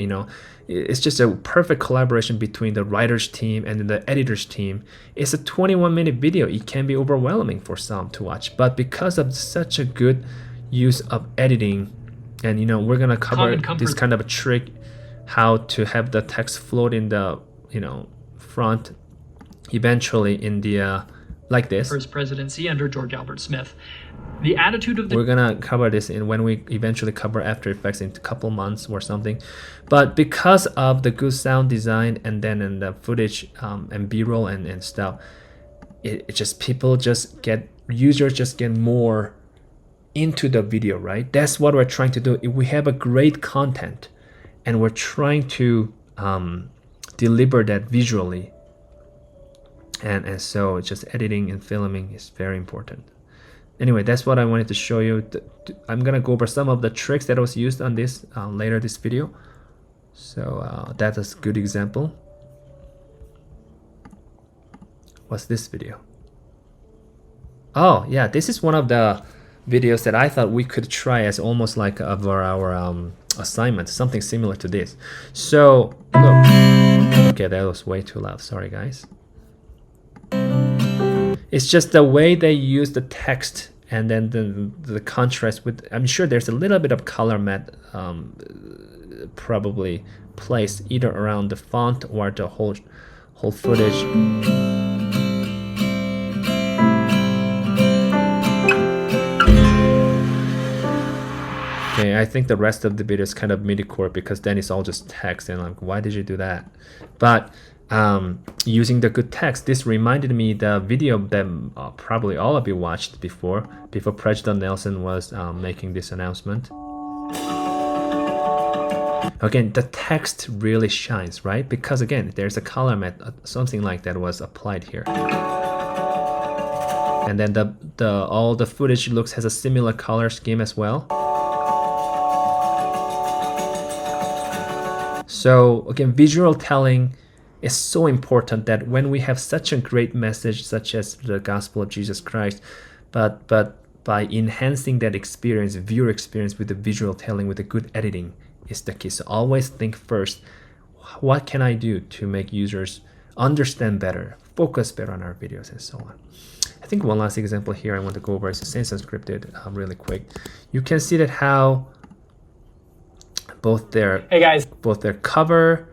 Speaker 1: it's just a perfect collaboration between the writer's team and the editor's team. It's a 21-minute video. It can be overwhelming for some to watch. But because of such a good use of editing, and, we're going to cover this kind of a trick, how to have the text float in the, front, eventually in the, like this.
Speaker 7: First presidency under George Albert Smith. The attitude of the...
Speaker 1: We're gonna cover this when we eventually cover After Effects in a couple months or something. But because of the good sound design and then in the footage and B-roll and stuff, users just get more into the video, right? That's what we're trying to do. If we have a great content and we're trying to deliver that visually, and so just editing and filming is very important. Anyway, that's what I wanted to show you. I'm gonna go over some of the tricks that was used on this later this video. So that's a good example. What's this video? Oh yeah, this is one of the videos that I thought we could try as almost like our assignment, something similar to this. So look. Okay, that was way too loud. Sorry guys. It's just the way they use the text and then the contrast with, I'm sure there's a little bit of color matte probably placed either around the font or the whole footage. Okay, I think the rest of the video is kind of midi-core because then it's all just text and like, why did you do that? But using the good text, this reminded me the video that probably all of you watched before President Nelson was making this announcement. Again, the text really shines, right? Because again, there's a color matte, something like that was applied here. And then all the footage has a similar color scheme as well. So again, visual telling is so important that when we have such a great message such as the gospel of Jesus Christ, but by enhancing that experience, viewer experience with the visual telling, with the good editing is the key. So always think first, what can I do to make users understand better, focus better on our videos, and so on. I think one last example here I want to go over is the Sense Unscripted really quick. You can see that how both their cover,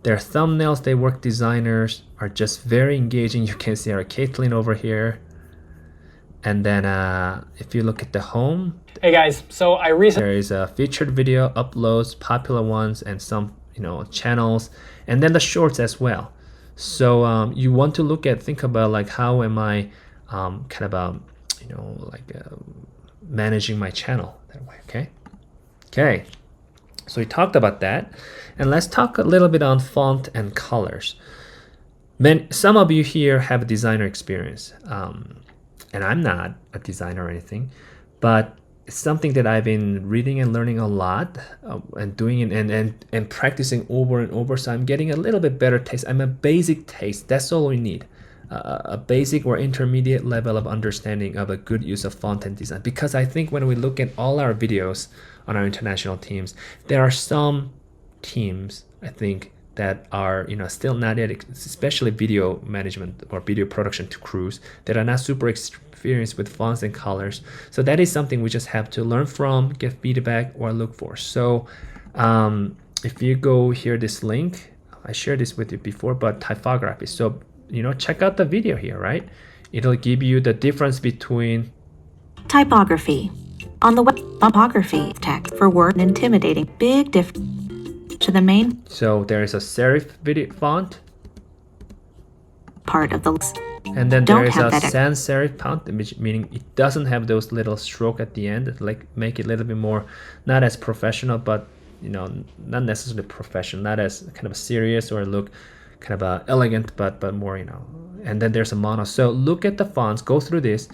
Speaker 1: their thumbnails, they work designers are just very engaging. You can see our Caitlin over here. And then if you look at the home,
Speaker 8: hey guys, so I recently
Speaker 1: there is a featured video uploads, popular ones, and some channels, and then the shorts as well. So you want to think about like, how am I managing my channel that way. Okay, so we talked about that, and let's talk a little bit on font and colors. Some of you here have a designer experience, and I'm not a designer or anything, but it's something that I've been reading and learning a lot, and doing it and practicing over and over. So I'm getting a little bit better taste. I'm a basic taste. That's all we need. A basic or intermediate level of understanding of a good use of font and design. Because I think when we look at all our videos on our international teams, there are some teams, I think, that are still not yet, especially video management or video production to crews, that are not super experienced with fonts and colors. So that is something we just have to learn from, get feedback, or look for. So if you go here, this link, I shared this with you before, but typography. So check out the video here, right? It'll give you the difference between
Speaker 9: typography. On the web, typography text for word and intimidating. Big difference to the main.
Speaker 1: So there is a serif video font
Speaker 9: part of the list.
Speaker 1: And then there is a sans serif font, meaning it doesn't have those little stroke at the end, like make it a little bit more, not as professional, but not necessarily professional, not as kind of serious or look kind of elegant, but more and then there's a mono. So look at the fonts, go through this.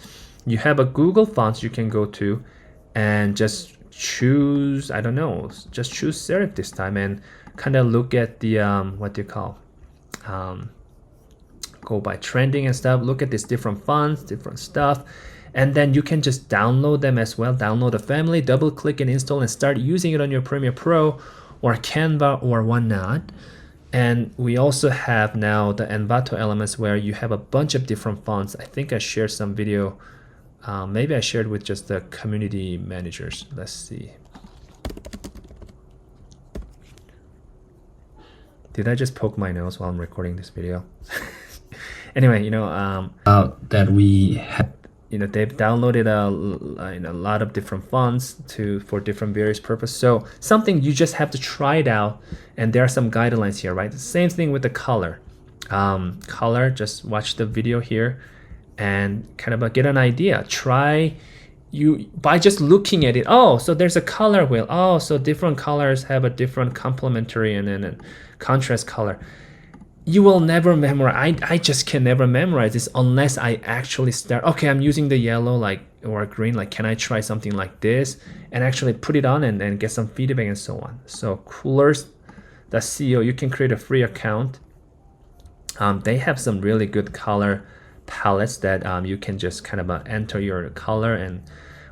Speaker 1: You have a Google fonts you can go to and just choose, I don't know, just choose serif this time, and kind of look at the what do you call, go by trending and stuff. Look at these different fonts, different stuff, and then you can just download them as well. Download a family, double click and install, and start using it on your Premiere Pro or Canva or whatnot. And we also have now the Envato elements, where you have a bunch of different fonts. I think I shared some video, maybe I shared with just the community managers. Let's see. Did I just poke my nose while I'm recording this video? Anyway, that we have, they've downloaded a lot of different fonts for different various purposes. So something you just have to try it out, and there are some guidelines here, right? The same thing with the color. Color, just watch the video here and kind of get an idea. By just looking at it, oh, so there's a color wheel. Oh, so different colors have a different complementary and then a contrast color. You will never memorize. I just can never memorize this unless I actually start. Okay, I'm using the yellow or green. Can I try something like this and actually put it on and get some feedback and so on. So Coolers.co, you can create a free account. They have some really good color palettes that you can just kind of enter your color,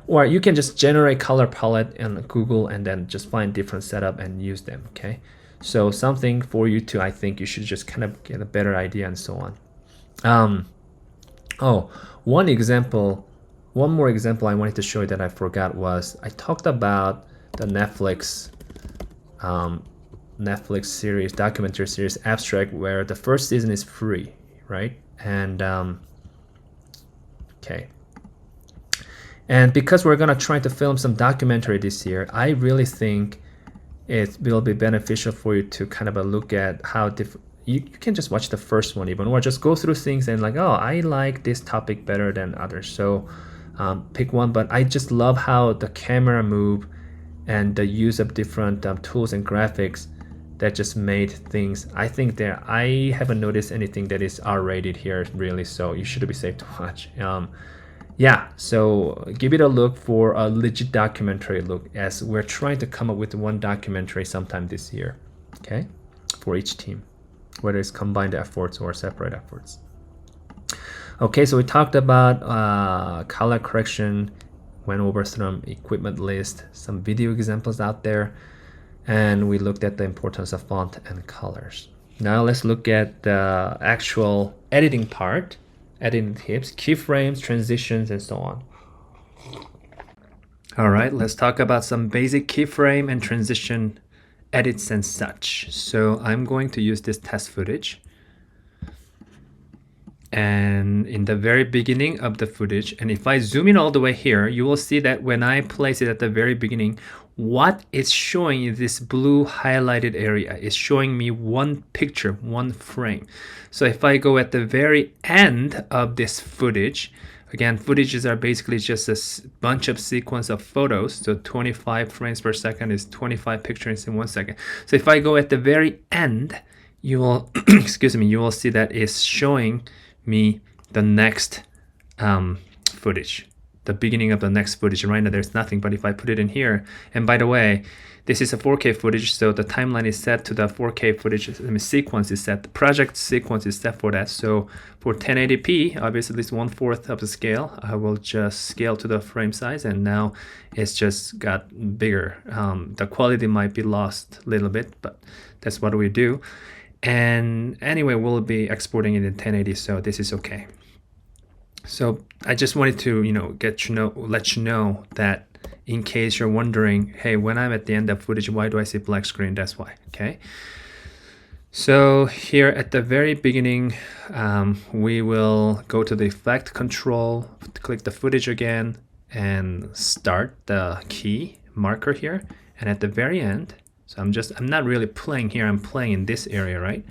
Speaker 1: or you can just generate color palette in Google and then just find different setup and use them. Okay. So something for you to, I think you should just kind of get a better idea and so on. One more example I wanted to show you that I forgot was, I talked about the Netflix series, documentary series Abstract, where the first season is free, right? And okay. And because we're gonna try to film some documentary this year, I really think it will be beneficial for you to kind of look at how different, you can just watch the first one even, or just go through things and I like this topic better than others. So pick one, but I just love how the camera move and the use of different tools and graphics that just made things, I think I haven't noticed anything that is R-rated here really, so you should be safe to watch. Yeah, so give it a look for a legit documentary look, as we're trying to come up with one documentary sometime this year, okay, for each team. whether it's combined efforts or separate efforts. Okay, so we talked about color correction, went over some equipment list, some video examples out there, and we looked at the importance of font and colors. Now let's look at the actual editing part, editing tips, keyframes, transitions, and so on. All right, let's talk about some basic keyframe and transition edits and such. So I'm going to use this test footage. And in the very beginning of the footage, and if I zoom in all the way here, you will see that when I place it at the very beginning, what it's showing is this blue highlighted area. It's showing me one picture, one frame. So if I go at the very end of this footage, again, footages are basically just a bunch of sequence of photos. So 25 frames per second is 25 pictures in 1 second. So if I go at the very end, you will, excuse me, you will see that it's showing me the next footage, the beginning of the next footage. Right now there's nothing, but if I put it in here, and by the way, this is a 4K footage, so the timeline is set to the 4K footage. Sequence is set, the project sequence is set for that. So for 1080p, obviously it's 1/4 of the scale. I will just scale to the frame size, and now it's just got bigger. The quality might be lost a little bit, but that's what we do. And anyway, we'll be exporting it in 1080, so this is okay. So I just wanted to, let you know that in case you're wondering, hey, when I'm at the end of footage, why do I see black screen? That's why, okay? So here at the very beginning, we will go to the effect control, click the footage again, and start the key marker here. And at the very end, so I'm not really playing here, I'm playing in this area, right?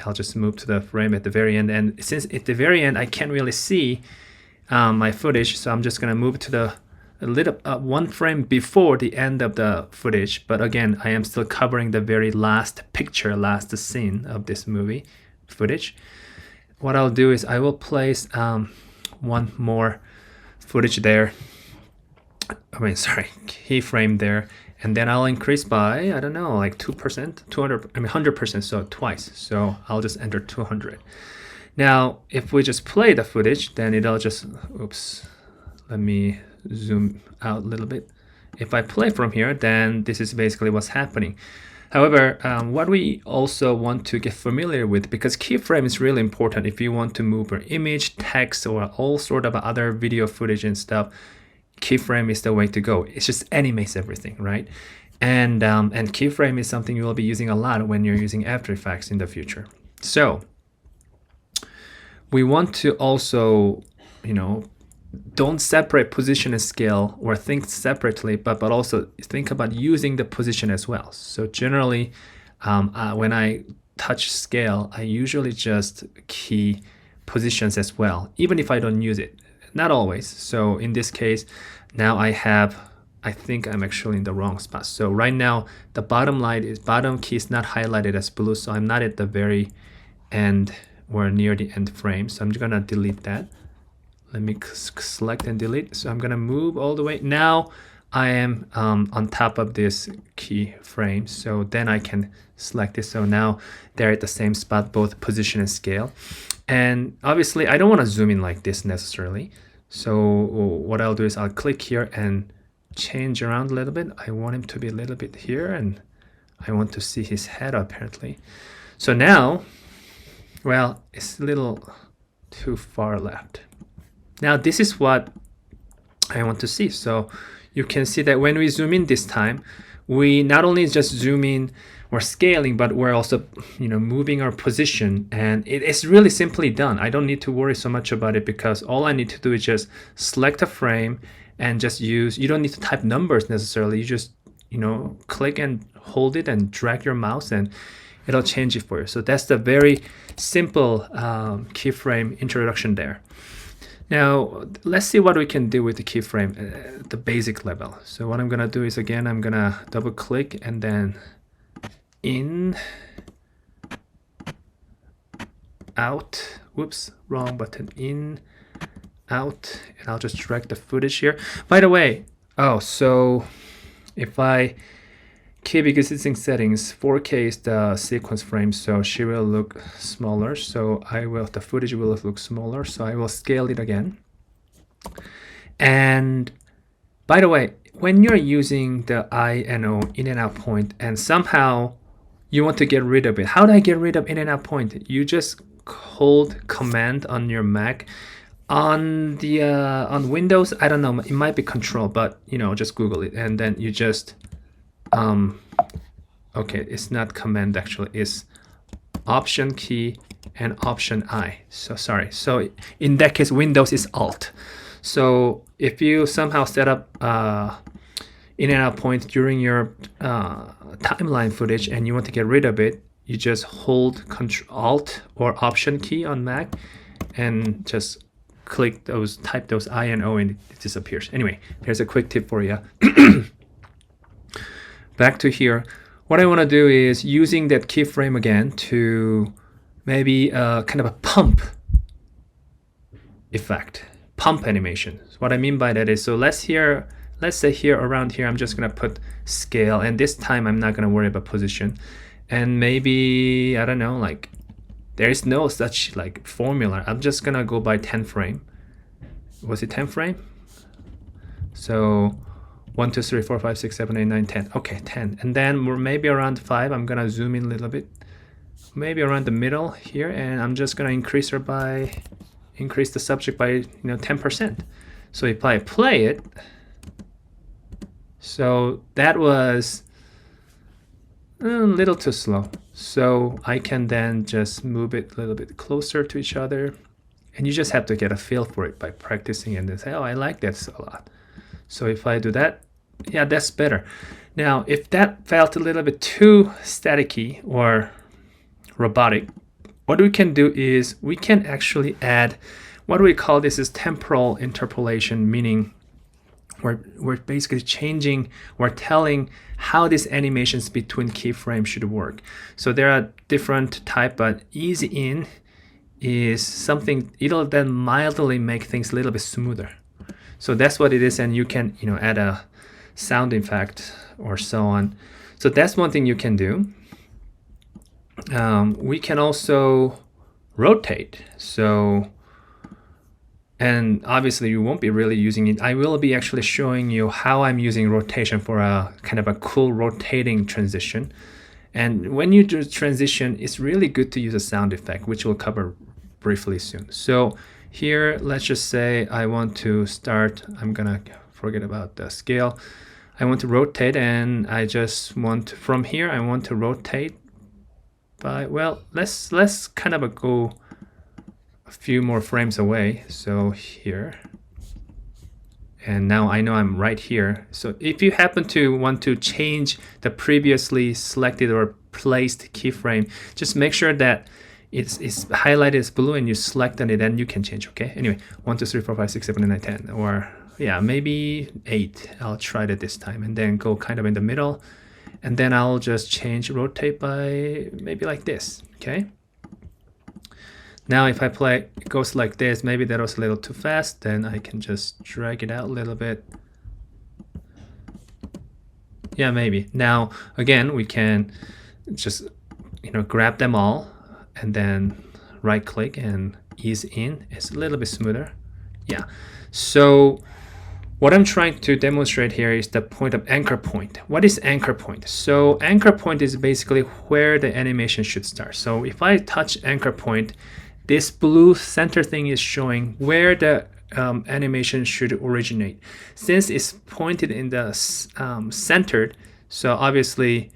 Speaker 1: I'll just move to the frame at the very end. And since at the very end, I can't really see my footage, so I'm just gonna move to the one frame before the end of the footage. But again, I am still covering the very last picture, last scene of this movie footage. What I'll do is I will place one more footage there. Keyframe there. And then I'll increase by, I don't know, like 2%, 100%, so twice. So I'll just enter 200. Now, if we just play the footage, then it'll just, oops, let me zoom out a little bit. If I play from here, then this is basically what's happening. However, what we also want to get familiar with, because keyframe is really important if you want to move your image, text, or all sort of other video footage and stuff, keyframe is the way to go. It just animates everything, right? And keyframe is something you will be using a lot when you're using After Effects in the future. So we want to also, don't separate position and scale or think separately, but also think about using the position as well. So generally, when I touch scale, I usually just key positions as well, even if I don't use it. Not always. So in this case, now I think I'm actually in the wrong spot. So right now, the bottom key is not highlighted as blue, so I'm not at the very end or near the end frame. So I'm just gonna delete that. Let me select and delete. So I'm gonna move all the way. Now I am on top of this key frame. So then I can select this. So now they're at the same spot, both position and scale. And obviously I don't want to zoom in like this necessarily. So what I'll do is I'll click here and change around a little bit. I want him to be a little bit here, and I want to see his head apparently. So now, well, it's a little too far left. Now this is what I want to see. So you can see that when we zoom in this time, we not only just zoom in or scaling, but we're also moving our position, and it is really simply done. I don't need to worry so much about it, because all I need to do is just select a frame and just use, you don't need to type numbers necessarily. You just click and hold it and drag your mouse and it'll change it for you. So that's the very simple keyframe introduction there. Now let's see what we can do with the keyframe at the basic level. So what I'm gonna do is, again, I'm gonna double click and then in, out, whoops, wrong button, in, out, and I'll just drag the footage here. By the way, so if I keep existing settings. 4K is the sequence frame, so she will look smaller. So the footage will look smaller. So I will scale it again. And by the way, when you're using the INO, in and out point, and somehow you want to get rid of it, how do I get rid of in and out point? You just hold Command on your Mac. On the on Windows, I don't know, it might be Control, but you know, just Google it, and then you just okay, it's not Command actually, it's Option key and Option I. So sorry. So in that case, Windows is Alt. So if you somehow set up in and out point during your timeline footage and you want to get rid of it, you just hold Control Alt or Option key on Mac and just click those, type those INO, and it disappears. Anyway, here's a quick tip for you. Back to here. What I want to do is using that keyframe again to maybe kind of a pump effect, pump animation. So what I mean by that is, so let's say here around here, I'm just going to put scale, and this time I'm not going to worry about position. And maybe, I don't know, like there is no such like formula. I'm just going to go by 10 frame. Was it 10 frame? So 1, 2, 3, 4, 5, 6, 7, 8, 9, 10. Okay, 10. And then we're maybe around 5. I'm going to zoom in a little bit. Maybe around the middle here, and I'm just going to increase the subject by 10%. So if I play it, so that was a little too slow. So I can then just move it a little bit closer to each other, and you just have to get a feel for it by practicing and then say, oh, I like that a lot. So if I do that, yeah, that's better. Now, if that felt a little bit too staticky or robotic, what we can do is we can actually add, what we call this is temporal interpolation, meaning we're basically changing, we're telling how these animations between keyframes should work. So there are different type, but easy in is something, it'll then mildly make things a little bit smoother. So that's what it is, and you can add a sound effect or so on. So that's one thing you can do. We can also rotate. So, and obviously you won't be really using it. I will be actually showing you how I'm using rotation for a kind of a cool rotating transition. And when you do transition, it's really good to use a sound effect, which we'll cover briefly soon. So here, let's just say I want to start, I'm gonna forget about the scale. I want to rotate, and I just want to, from here, I want to rotate by, well, let's kind of go a few more frames away. So here, and now I know I'm right here. So if you happen to want to change the previously selected or placed keyframe, just make sure that it's highlighted as blue and you select on it, and you can change. Okay, anyway, 1, 2, 3, 4, 5, 6, 7, 8, 9, 10, or yeah, maybe 8. I'll try it this time, and then go kind of in the middle, and then I'll just change rotate by maybe like this. Okay, now if I play, it goes like this. Maybe that was a little too fast, then I can just drag it out a little bit. Yeah, maybe. Now again, we can just grab them all and then right click and ease in. It's a little bit smoother. Yeah, so what I'm trying to demonstrate here is the point of anchor point. What is anchor point? So anchor point is basically where the animation should start. So if I touch anchor point, this blue center thing is showing where the animation should originate. Since it's pointed in the centered, so obviously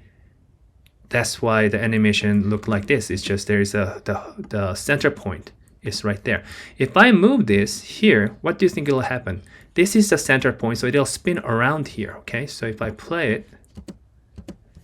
Speaker 1: that's why the animation look like this. It's just there is the center point is right there. If I move this here, what do you think will happen? This is the center point, so it'll spin around here. Okay, so if I play it,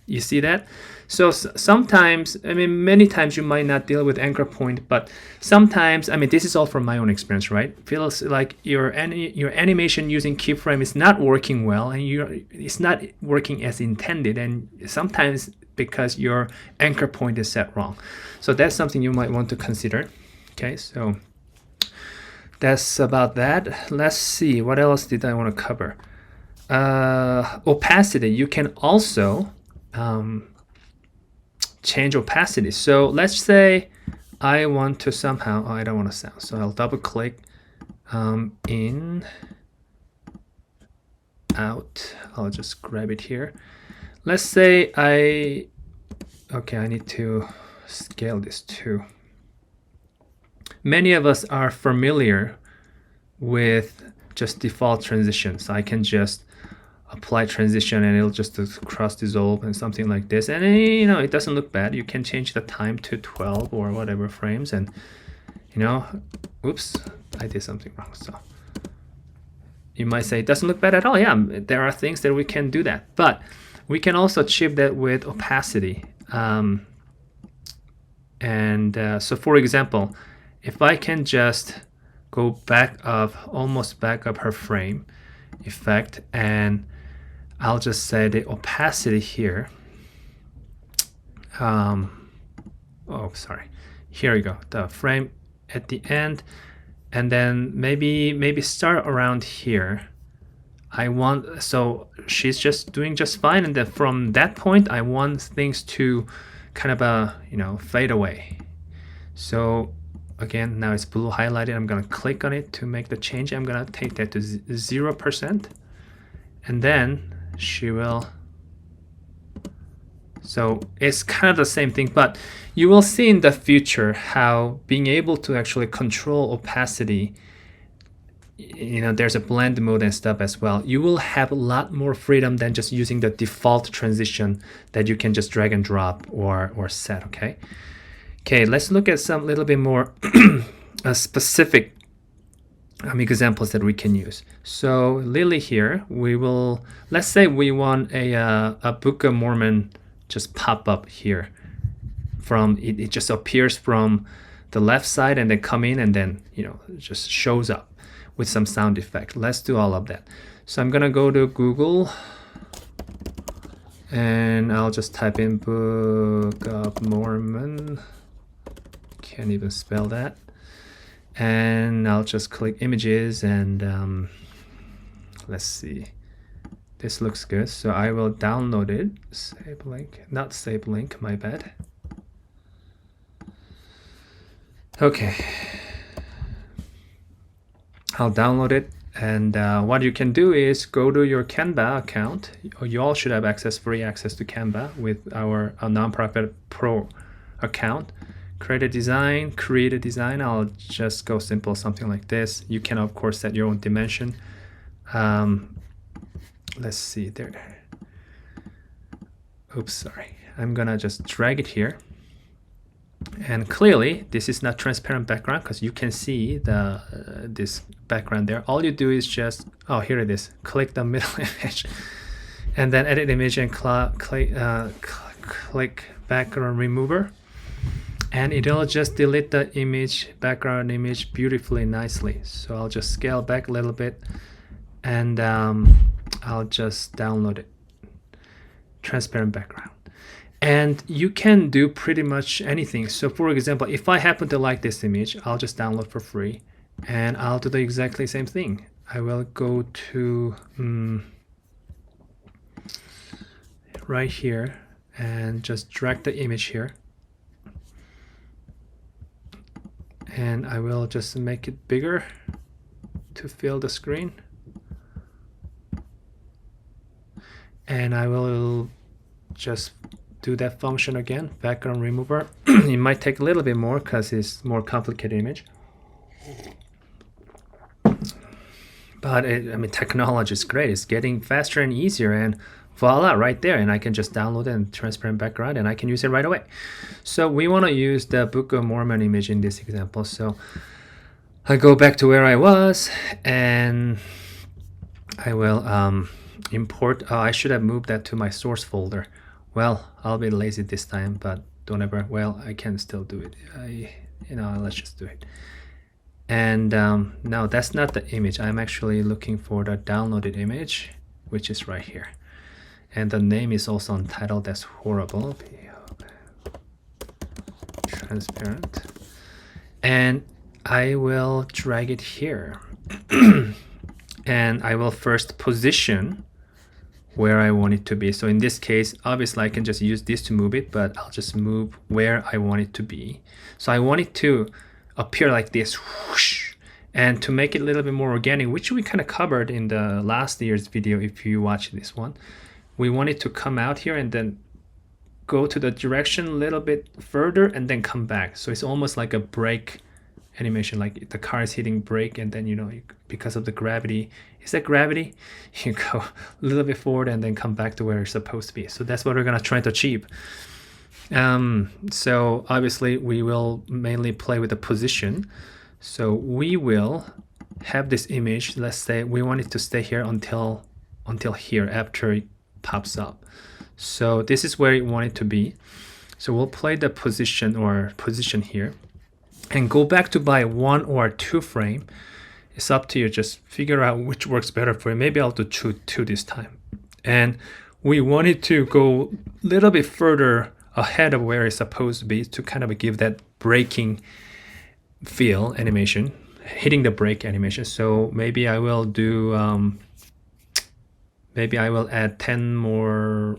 Speaker 1: you see that? So sometimes, I mean, many times you might not deal with anchor point, but sometimes, I mean, this is all from my own experience, right? Feels like your animation using keyframe is not working well, and it's not working as intended, and sometimes because your anchor point is set wrong. So that's something you might want to consider. Okay, so that's about that. Let's see, what else did I want to cover? Opacity. You can also change opacity. So let's say I want to somehow, I don't want to sound, so I'll double click in, out. I'll just grab it here. Let's say I need to scale this too. Many of us are familiar with just default transitions. I can just apply transition and it'll just cross dissolve and something like this, and it doesn't look bad. You can change the time to 12 or whatever frames, and oops, I did something wrong. So you might say it doesn't look bad at all. Yeah, there are things that we can do that, but we can also achieve that with opacity. So for example, if I can just go almost back up her frame effect, and I'll just say the opacity here. Here we go. The frame at the end, and then maybe start around here. So she's just doing just fine, and then from that point, I want things to kind of fade away. So again, now it's blue highlighted. I'm gonna click on it to make the change. I'm gonna take that to 0%, and then she will. So it's kind of the same thing, but you will see in the future how being able to actually control opacity, there's a blend mode and stuff as well. You will have a lot more freedom than just using the default transition that you can just drag and drop or set. Okay, let's look at some little bit more specific examples that we can use. So Lily here, let's say we want a Book of Mormon just pop up here. It just appears from the left side and then come in and then it just shows up with some sound effect. Let's do all of that. So I'm gonna go to Google and I'll just type in Book of Mormon. Can't even spell that. And I'll just click images and let's see. This looks good. So I will download it. Save link, not save link, my bad. Okay. I'll download it. And what you can do is go to your Canva account. You all should have free access to Canva with our Nonprofit Pro account. Create a design. I'll just go simple, something like this. You can of course set your own dimension. Let's see there. Oops, sorry. I'm gonna just drag it here. And clearly this is not transparent background because you can see this background there. All you do is just, here it is. Click the middle image and then edit image and click background remover. And it'll just delete the background image beautifully, nicely. So I'll just scale back a little bit and I'll just download it. Transparent background. And you can do pretty much anything. So for example, if I happen to like this image, I'll just download for free and I'll do the exactly same thing. I will go to right here and just drag the image here. And I will just make it bigger to fill the screen. And I will just do that function again, background remover. It might take a little bit more because it's more complicated image. But technology is great. It's getting faster and easier, and voila, right there. And I can just download it in transparent background and I can use it right away. So we want to use the Book of Mormon image in this example. So I go back to where I was and I will import. I should have moved that to my source folder. Well, I'll be lazy this time, but don't ever. Well, I can still do it. Let's just do it. And no, that's not the image. I'm actually looking for the downloaded image, which is right here. And the name is also untitled. That's horrible. Transparent. And I will drag it here. And I will first position where I want it to be. So in this case, obviously I can just use this to move it, but I'll just move where I want it to be. So I want it to appear like this, whoosh. And to make it a little bit more organic, which we kind of covered in the last year's video if you watch this one, we want it to come out here and then go to the direction a little bit further and then come back. So it's almost like a brake animation, like the car is hitting brake, and then, you know, because of the gravity, is that gravity? You go a little bit forward and then come back to where it's supposed to be. So that's what we're gonna try to achieve. So obviously we will mainly play with the position. So we will have this image, let's say we want it to stay here until here after it pops up. So this is where you want it to be. So we'll play the position here and go back to by 1 or 2 frame. It's up to you, just figure out which works better for you. Maybe I'll do two this time. And we want it to go a little bit further ahead of where it's supposed to be to kind of give that braking feel animation, hitting the brake animation. So maybe I will do, maybe I will add 10 more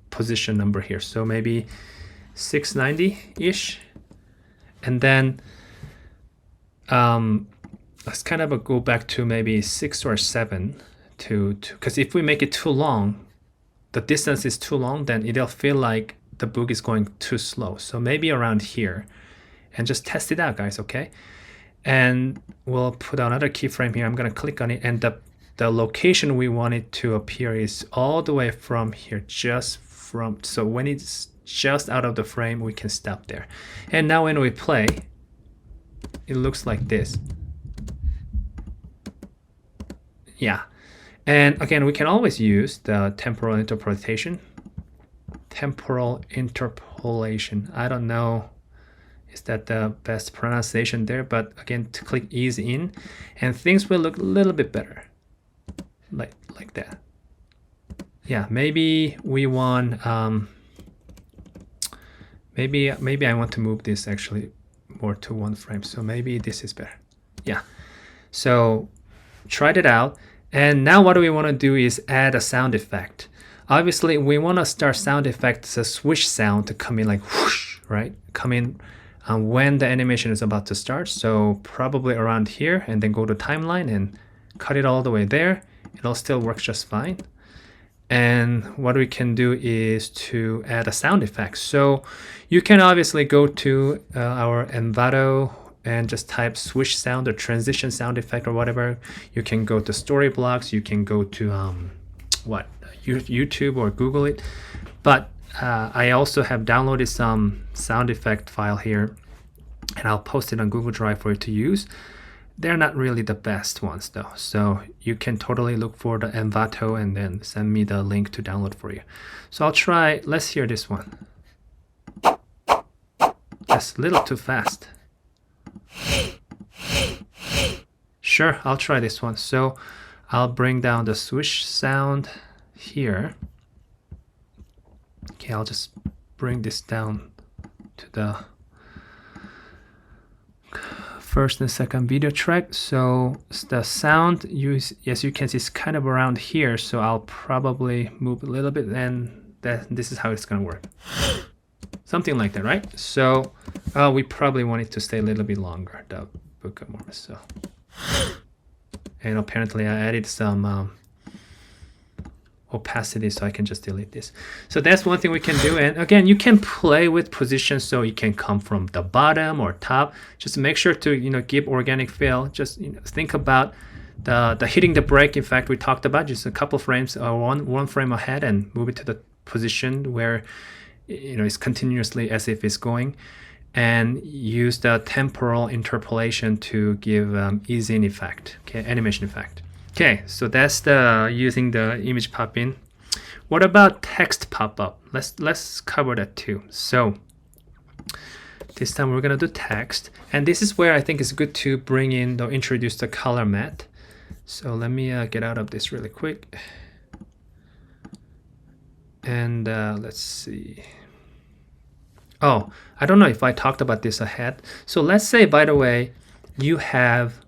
Speaker 1: position number here. So maybe 690-ish. And then let's kind of go back to maybe 6 or 7 because if we make it too long, the distance is too long, then it'll feel like the book is going too slow. So maybe around here, and just test it out, guys, okay? And we'll put another keyframe here. I'm gonna click on it, and the location we want it to appear is all the way from here, so when it's just out of the frame, we can stop there. And now when we play, it looks like this. Yeah. And again, we can always use the temporal interpolation. I don't know, is that the best pronunciation there? But again, to click ease in, and things will look a little bit better, like that. Yeah, maybe we want, maybe I want to move this actually more to 1 frame. So maybe this is better. Yeah. So tried it out. And now what we want to do is add a sound effect. Obviously, we want to start sound effects, a swoosh sound to come in like whoosh, right? Come in when the animation is about to start. So probably around here, and then go to timeline and cut it all the way there. It'll still work just fine. And what we can do is to add a sound effect. So you can obviously go to our Envato and just type swoosh sound or transition sound effect or whatever. You can go to Storyblocks. You can go to YouTube or Google it. But I also have downloaded some sound effect file here, and I'll post it on Google Drive for you to use. They're not really the best ones though. So you can totally look for the Envato and then send me the link to download for you. So I'll try, let's hear this one. That's a little too fast. Sure, I'll try this one. So I'll bring down the swoosh sound here. Okay, I'll just bring this down to the first and second video track. So the sound, as you can see, is kind of around here. So I'll probably move a little bit, and this is how it's gonna work. Something like that, right? So we probably want it to stay a little bit longer, the Book of Mormon. So, and apparently I added some opacity, so I can just delete this. So that's one thing we can do. And again, you can play with position, so it can come from the bottom or top. Just make sure to give organic feel. Just think about the hitting the brake. In fact, we talked about just a couple frames, one frame ahead, and move it to the position where it's continuously as if it's going, and use the temporal interpolation to give easing effect, okay, animation effect. Okay, so that's the using the image pop-in. What about text pop-up? Let's cover that too. So this time we're gonna do text, and this is where I think it's good to bring in or introduce the color matte. So let me get out of this really quick, and let's see. Oh, I don't know if I talked about this ahead. So let's say, by the way, you have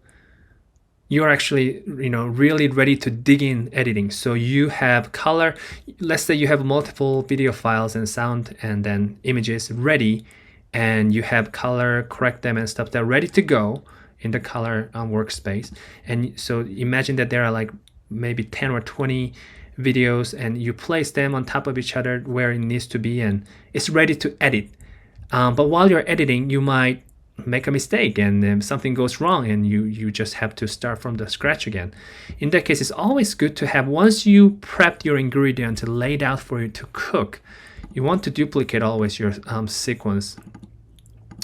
Speaker 1: you're actually, really ready to dig in editing. So you have color, let's say you have multiple video files and sound and then images ready, and you have color, correct them and stuff that are ready to go in the color workspace. And so imagine that there are like maybe 10 or 20 videos, and you place them on top of each other where it needs to be, and it's ready to edit. But while you're editing, you might make a mistake and something goes wrong, and you just have to start from the scratch again. In that case, it's always good to have, once you prepped your ingredients laid out for you to cook, you want to duplicate always your sequence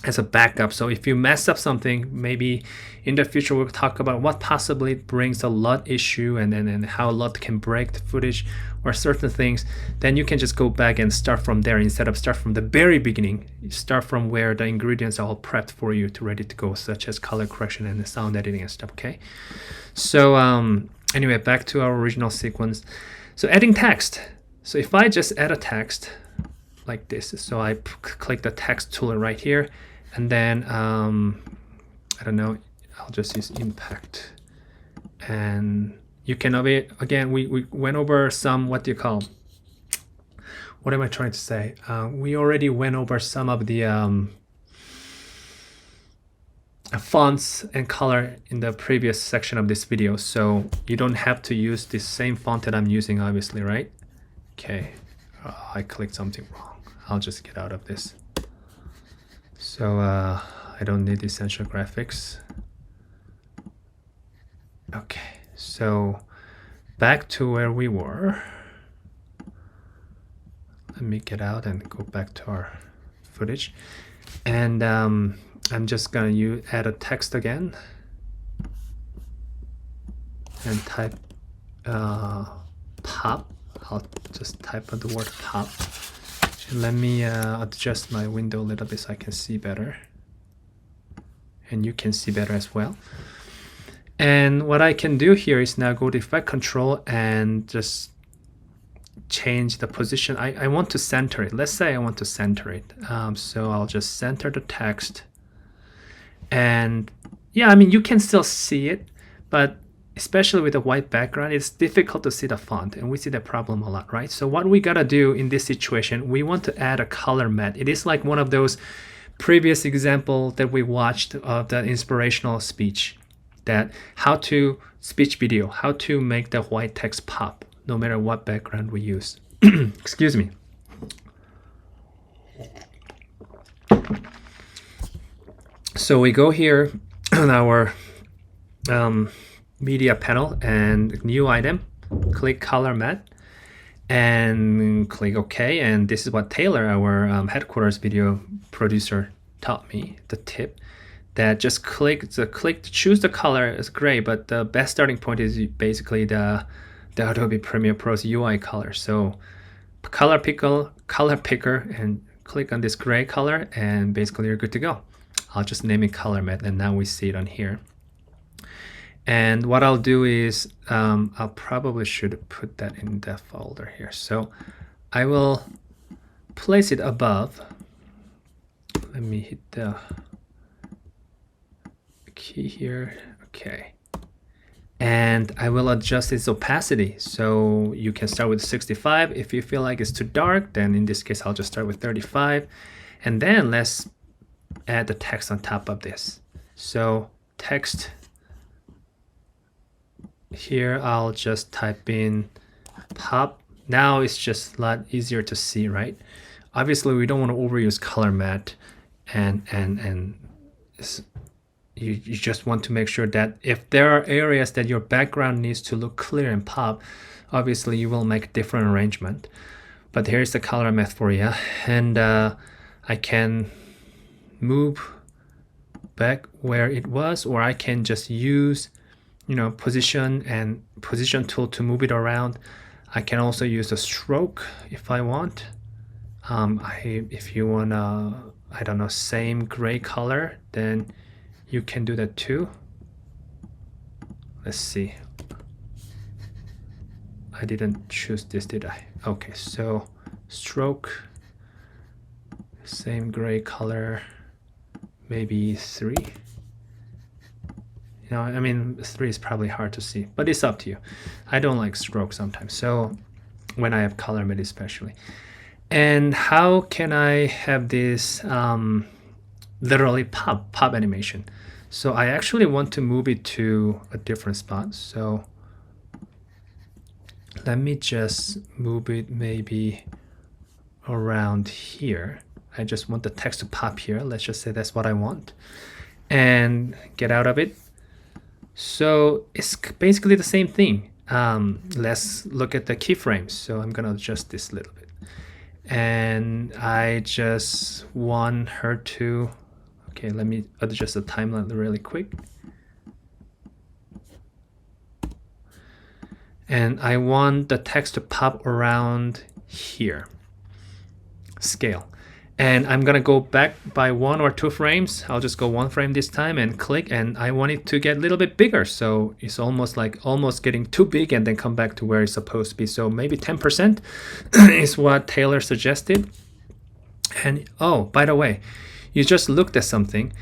Speaker 1: as a backup. So if you mess up something, maybe in the future we'll talk about what possibly brings a LUT issue and how LUT can break the footage or certain things, then you can just go back and start from there instead of start from the very beginning. You start from where the ingredients are all prepped for you to ready to go, such as color correction and the sound editing and stuff. Okay, so anyway, back to our original sequence. So adding text. So if I just add a text like this, so I click the text tool right here, and then I don't know, I'll just use impact. And you can, again, we went over some, what am I trying to say? We already went over some of the fonts and color in the previous section of this video, so you don't have to use the same font that I'm using, obviously, right? Okay, I clicked something wrong. I'll just get out of this. So I don't need essential graphics. Okay, so back to where we were. Let me get out and go back to our footage. And I'm just gonna add a text again and type pop. I'll just type out the word pop. And let me adjust my window a little bit so I can see better. And you can see better as well. And what I can do here is now go to Effect Control and just change the position. I want to center it. Let's say I want to center it. So I'll just center the text. And yeah, I mean, you can still see it, but especially with a white background, it's difficult to see the font, and we see that problem a lot, right? So what we gotta do in this situation, we want to add a color matte. It is like one of those previous example that we watched of the inspirational speech, that how to speech video, how to make the white text pop, no matter what background we use. Excuse me. So we go here on our media panel and new item, click color matte and click OK. And this is what Taylor, our headquarters video producer, taught me, the tip, that just choose the color is gray, but the best starting point is basically the Adobe Premiere Pro's UI color. So color picker and click on this gray color, and basically you're good to go. I'll just name it color matte, and now we see it on here. And what I'll do is I'll probably should put that in the folder here. So I will place it above. Let me hit the key here. Okay. And I will adjust its opacity. So you can start with 65. If you feel like it's too dark, then in this case, I'll just start with 35. And then let's add the text on top of this. So text here, I'll just type in pop. Now it's just a lot easier to see, right? Obviously, we don't want to overuse color matte, and you just want to make sure that if there are areas that your background needs to look clear and pop, obviously you will make different arrangement. But here's the color matte for you, and I can move back where it was, or I can just use position tool to move it around. I can also use a stroke if I want. If you want I don't know, same gray color, then you can do that too. Let's see. I didn't choose this, did I? Okay, so stroke, same gray color, maybe 3. You know, I mean, 3 is probably hard to see, but it's up to you. I don't like stroke sometimes, so when I have color mid especially. And how can I have this literally pop animation? So I actually want to move it to a different spot. So let me just move it maybe around here. I just want the text to pop here. Let's just say that's what I want. And get out of it. So it's basically the same thing. Let's look at the keyframes. So I'm gonna adjust this a little bit. And I just want her to, okay, let me adjust the timeline really quick. And I want the text to pop around here. Scale. And I'm gonna go back by 1 or 2 frames. I'll just go 1 frame this time and click, and I want it to get a little bit bigger. So it's almost getting too big and then come back to where it's supposed to be. So maybe 10% is what Taylor suggested. And oh, by the way, you just looked at something.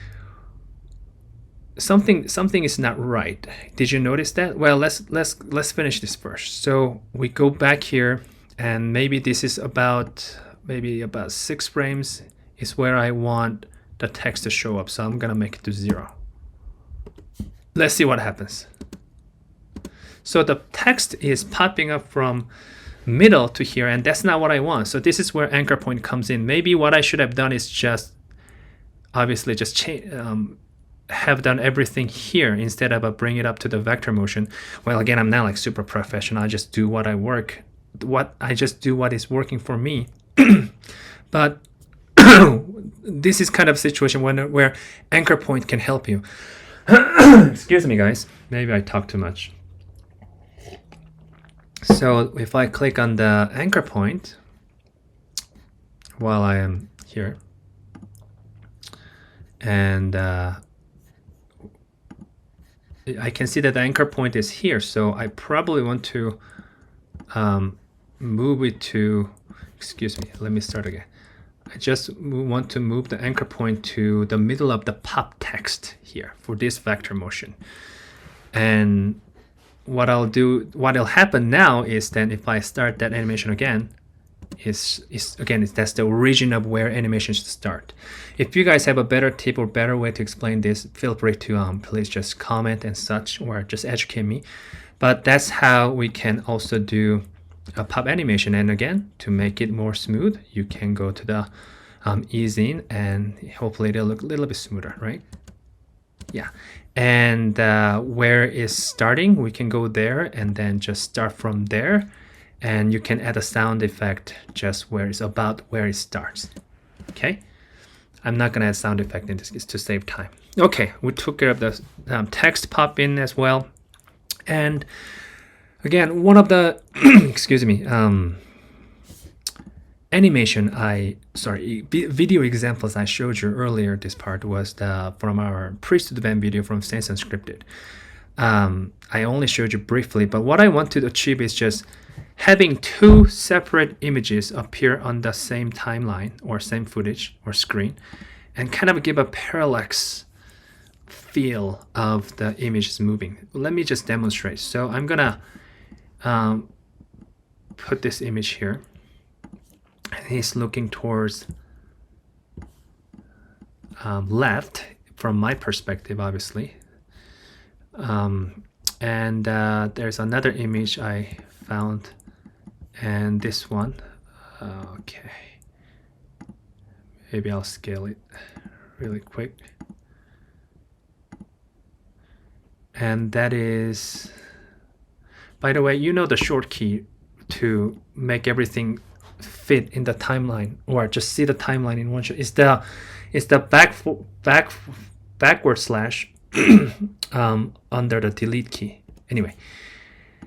Speaker 1: Something is not right. Did you notice that? Well, let's finish this first. So we go back here, and maybe this is about 6 frames is where I want the text to show up. So I'm gonna make it to 0. Let's see what happens. So the text is popping up from middle to here, and that's not what I want. So this is where anchor point comes in. Maybe what I should have done is just obviously just have done everything here instead of bring it up to the vector motion. Well, again, I'm not like super professional. I just do what is working for me. But this is kind of situation where anchor point can help you. Excuse me, guys. Maybe I talk too much. So if I click on the anchor point while I am here, and I can see that the anchor point is here. So I probably want to move it to, excuse me, let me start again. I just want to move the anchor point to the middle of the pop text here for this vector motion. And what'll happen now is then if I start that animation again, that's the origin of where animation should start. If you guys have a better tip or better way to explain this, feel free to please just comment and such, or just educate me. But that's how we can also do a pop animation. And again, to make it more smooth, you can go to the ease in, and hopefully it'll look a little bit smoother, right? Yeah. And where it's starting, we can go there and then just start from there. And you can add a sound effect just where it starts. Okay, I'm not gonna add sound effect in this case to save time. Okay, we took care of the text pop in as well. And again, one of the excuse me, video examples I showed you earlier. This part was from our pre-student video from Sense Unscripted. I only showed you briefly, but what I want to achieve is just having 2 separate images appear on the same timeline or same footage or screen, and kind of give a parallax feel of the images moving. Let me just demonstrate. So I'm gonna put this image here. He's looking towards left from my perspective, obviously. And there's another image I found, and this one. Okay, maybe I'll scale it really quick. And that is, by the way, you know the short key to make everything fit in the timeline, or just see the timeline in one shot. It's the backward slash under the delete key. Anyway,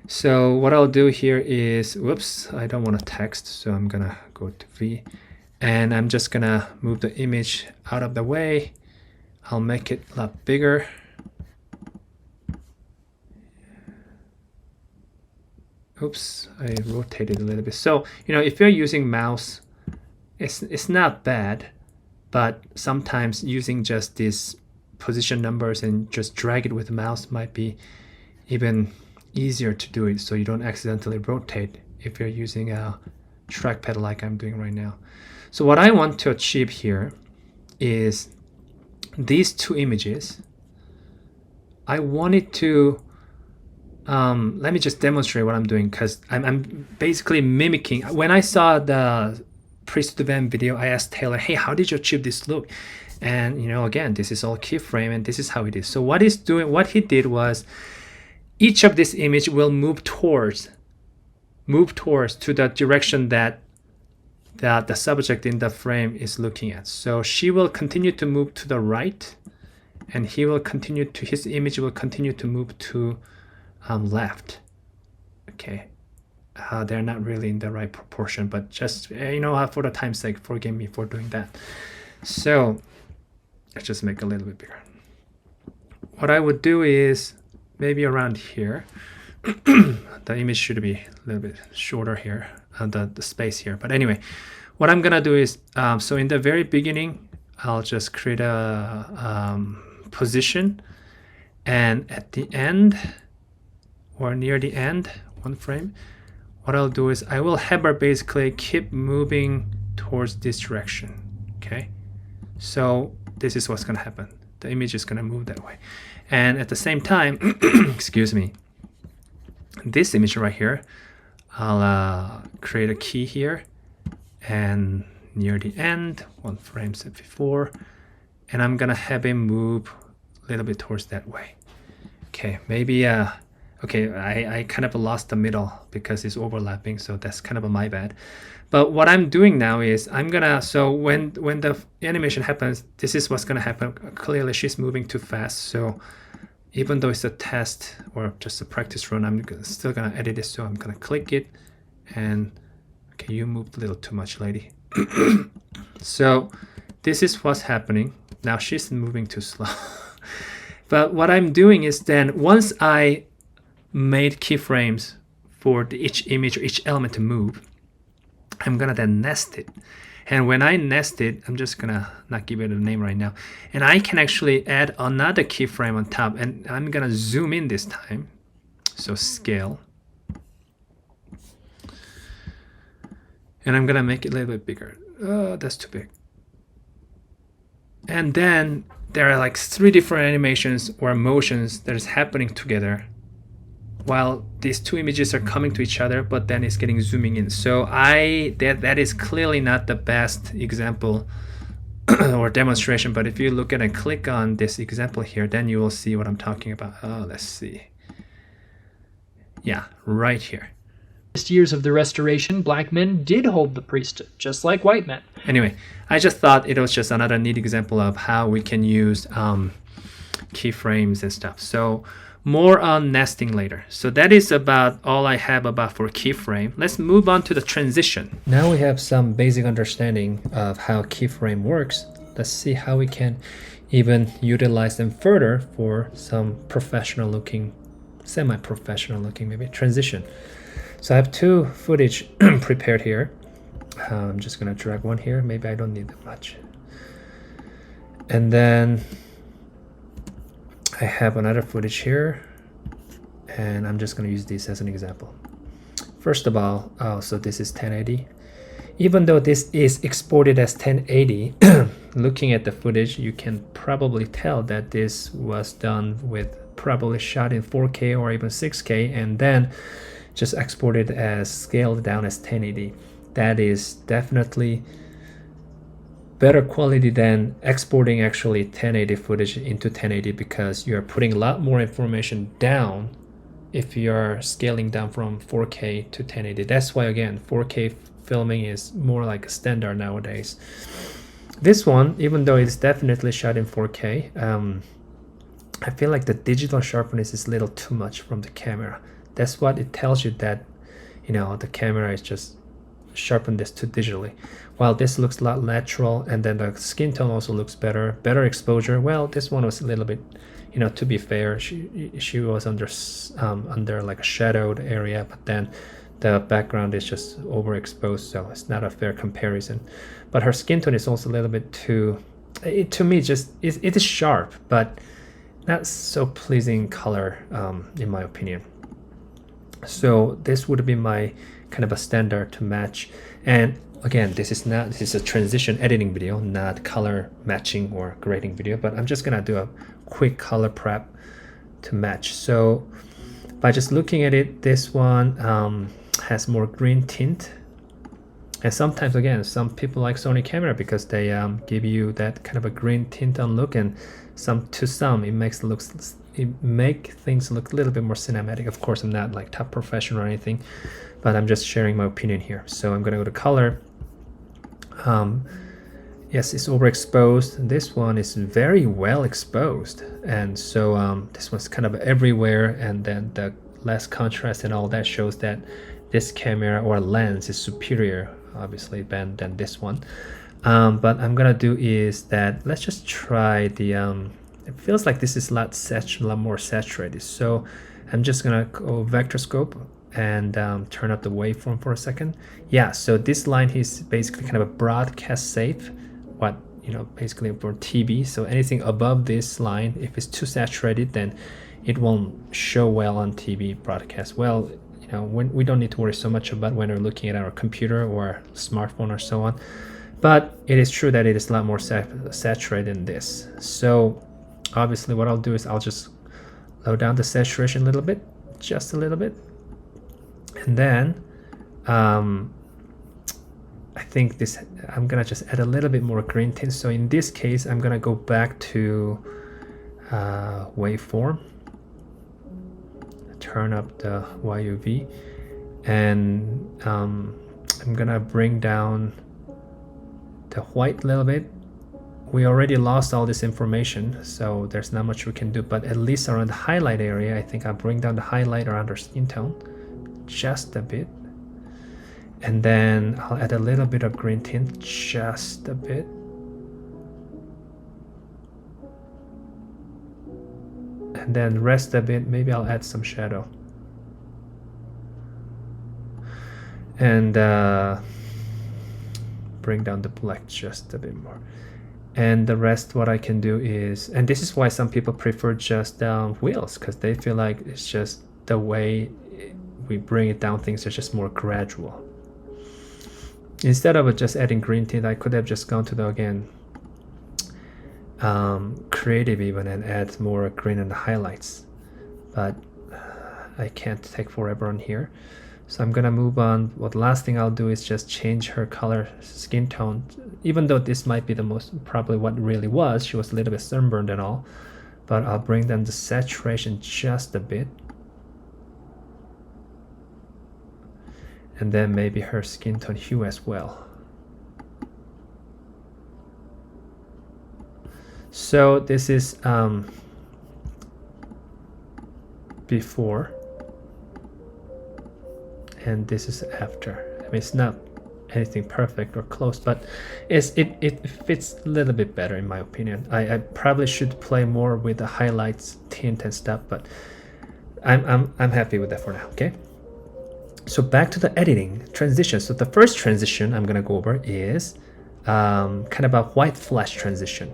Speaker 1: so what I'll do here is, whoops, I don't want to text, so I'm gonna go to V, and I'm just gonna move the image out of the way. I'll make it a lot bigger. Oops, I rotated a little bit. So, you know, if you're using mouse, it's not bad, but sometimes using just this position numbers and just drag it with the mouse might be even easier to do it, so you don't accidentally rotate if you're using a trackpad like I'm doing right now. So what I want to achieve here is these two images. I wanted to let me just demonstrate what I'm doing, because I'm basically mimicking. When I saw the pre-student video, I asked Taylor, hey, how did you achieve this look? And again, this is all keyframe and this is how it is. So what he did was, each of this image will move towards to the direction that the subject in the frame is looking at. So she will continue to move to the right, and his image will continue to move to left. Okay, they're not really in the right proportion, but just for the time's sake, forgive me for doing that. So let's just make it a little bit bigger. What I would do is maybe around here. The image should be a little bit shorter here, the space here. But anyway, what I'm gonna do is, so in the very beginning, I'll just create a position, and at the end or near the end, one frame, what I'll do is I will have her basically keep moving towards this direction. Okay, so this is what's gonna happen. The image is gonna move that way, and at the same time, excuse me, this image right here, I'll create a key here, and near the end, one frame set before, and I'm gonna have him move a little bit towards that way. Okay, maybe okay, I kind of lost the middle because it's overlapping, so that's kind of my bad. But what I'm doing now is so when the animation happens, this is what's gonna happen. Clearly she's moving too fast, so even though it's a test or just a practice run, I'm still gonna edit it. So I'm gonna click it, and okay, you moved a little too much, lady. So this is what's happening. Now she's moving too slow. But what I'm doing is, then once I made keyframes for each image or each element to move, I'm gonna then nest it. And when I nest it, I'm just gonna not give it a name right now, and I can actually add another keyframe on top, and I'm gonna zoom in this time. So scale, and I'm gonna make it a little bit bigger. Oh, that's too big. And then there are like 3 different animations or motions that is happening together while these 2 images are coming to each other, but then it's getting zooming in. So that is clearly not the best example or demonstration, but if you look at and click on this example here, then you will see what I'm talking about. Oh, let's see. Yeah, right here.
Speaker 7: Years of the Restoration, black men did hold the priesthood, just like white men.
Speaker 1: Anyway, I just thought it was just another neat example of how we can use keyframes and stuff. So more on nesting later. So that is about all I have about for keyframe. Let's move on to the transition. Now we have some basic understanding of how keyframe works. Let's see how we can even utilize them further for some professional looking, semi-professional looking maybe transition. So I have 2 footage prepared here. I'm just gonna drag one here. Maybe I don't need that much. And then I have another footage here, and I'm just gonna use this as an example. First of all, so this is 1080. Even though this is exported as 1080, looking at the footage, you can probably tell that this was done with probably shot in 4K or even 6K, and then just exported as scaled down as 1080. That is definitely better quality than exporting actually 1080 footage into 1080, because you are putting a lot more information down if you are scaling down from 4K to 1080. That's why, again, 4K filming is more like a standard nowadays. This one, even though it's definitely shot in 4K, I feel like the digital sharpness is a little too much from the camera. That's what it tells you, that the camera is just sharpened this too digitally, while this looks a lot natural, and then the skin tone also looks better exposure. Well, this one was a little bit, to be fair, she was under like a shadowed area, but then the background is just overexposed, so it's not a fair comparison. But her skin tone is also a little bit too to me, just it is sharp, but not so pleasing color in my opinion. So this would be my kind of a standard to match. And again, this is a transition editing video, not color matching or grading video, but I'm just gonna do a quick color prep to match. So by just looking at it, this one has more green tint. And sometimes, again, some people like Sony camera because they give you that kind of a green tint on look, and to some it makes things look a little bit more cinematic. Of course, I'm not like top professional or anything, but I'm just sharing my opinion here. So I'm gonna go to color. Yes, it's overexposed. This one is very well exposed, and so this one's kind of everywhere, and then the less contrast and all that shows that this camera or lens is superior, obviously, than this one. But I'm gonna do is that let's just try the it feels like this is a lot more saturated, so I'm just gonna go vector scope and turn up the waveform for a second. Yeah, so this line is basically kind of a broadcast safe, basically for TV. So anything above this line, if it's too saturated, then it won't show well on TV broadcast. Well, when we don't need to worry so much about when we're looking at our computer or smartphone or so on. But it is true that it is a lot more saturated than this. So obviously what I'll do is I'll just lower down the saturation a little bit, just a little bit. And then I think I'm gonna just add a little bit more green tint. So in this case, I'm gonna go back to waveform, turn up the YUV, and I'm gonna bring down the white a little bit. We already lost all this information, so there's not much we can do, but at least around the highlight area, I think I'll bring down the highlight around our skin tone just a bit. And then I'll add a little bit of green tint, just a bit. And then rest a bit, maybe I'll add some shadow. And bring down the black just a bit more. And the rest, what I can do is, and this is why some people prefer just wheels, because they feel like it's just the way we bring it down, things are just more gradual. Instead of just adding green tint, I could have just gone to the, again, creative even, and add more green in the highlights. But I can't take forever on here. So I'm gonna move on. What last thing I'll do is just change her color, skin tone. Even though this might be the most, probably what it really was, she was a little bit sunburned and all, but I'll bring down the saturation just a bit. And then maybe her skin tone hue as well. So this is before, and this is after. I mean, it's not anything perfect or close, but it fits a little bit better in my opinion. I probably should play more with the highlights, tint and stuff, but I'm happy with that for now. Okay. So back to the editing transition. So the first transition I'm gonna go over is kind of a white flash transition.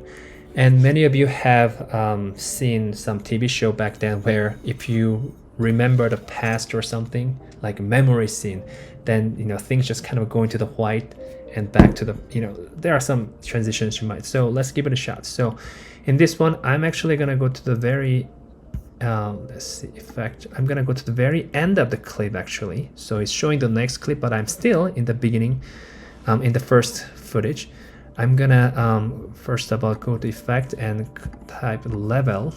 Speaker 1: And many of you have seen some TV show back then where if you remember the past or something, like a memory scene, then things just kind of go into the white and back to the, there are some transitions you might. So let's give it a shot. So in this one, I'm actually gonna go to the very let's see, effect. I'm gonna go to the very end of the clip actually. So it's showing the next clip, but I'm still in the beginning, in the first footage. I'm gonna first of all go to effect and type level.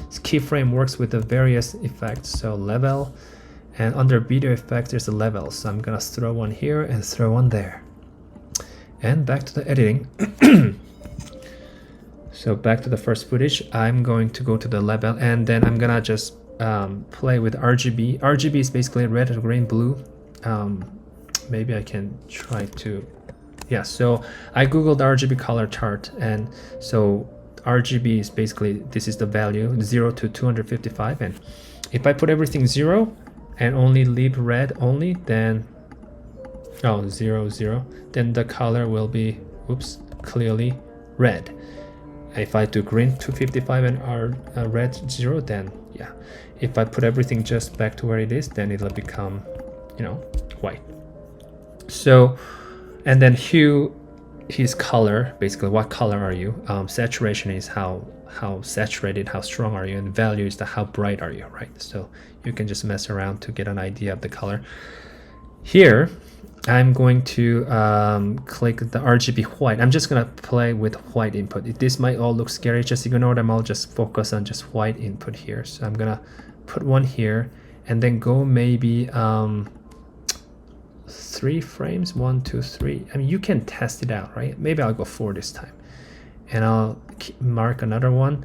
Speaker 1: This keyframe works with the various effects. So level, and under video effects there's a level. So I'm gonna throw one here and throw one there. And back to the editing. So back to the first footage, I'm going to go to the level, and then I'm gonna just play with RGB. RGB is basically red, green, blue. Maybe I can try to, yeah, so I googled RGB color chart, and so RGB is basically, this is the value, 0 to 255, and if I put everything 0 and only leave red only, then 0, 0, then the color will be oops, clearly red. If I do green 255 and red 0, then yeah. If I put everything just back to where it is, then it'll become, you know, white. So, and then hue is color, basically what color are you. Saturation is how saturated, how strong are you, and value is the how bright are you, right? So you can just mess around to get an idea of the color. Here, I'm going to click the RGB white. I'm just gonna play with white input. This might all look scary, just ignore them. I'll just focus on just white input here. So I'm gonna put one here and then go maybe 3 frames, 1, 2, 3. I mean, you can test it out, right? Maybe I'll go 4 this time. And I'll mark another one.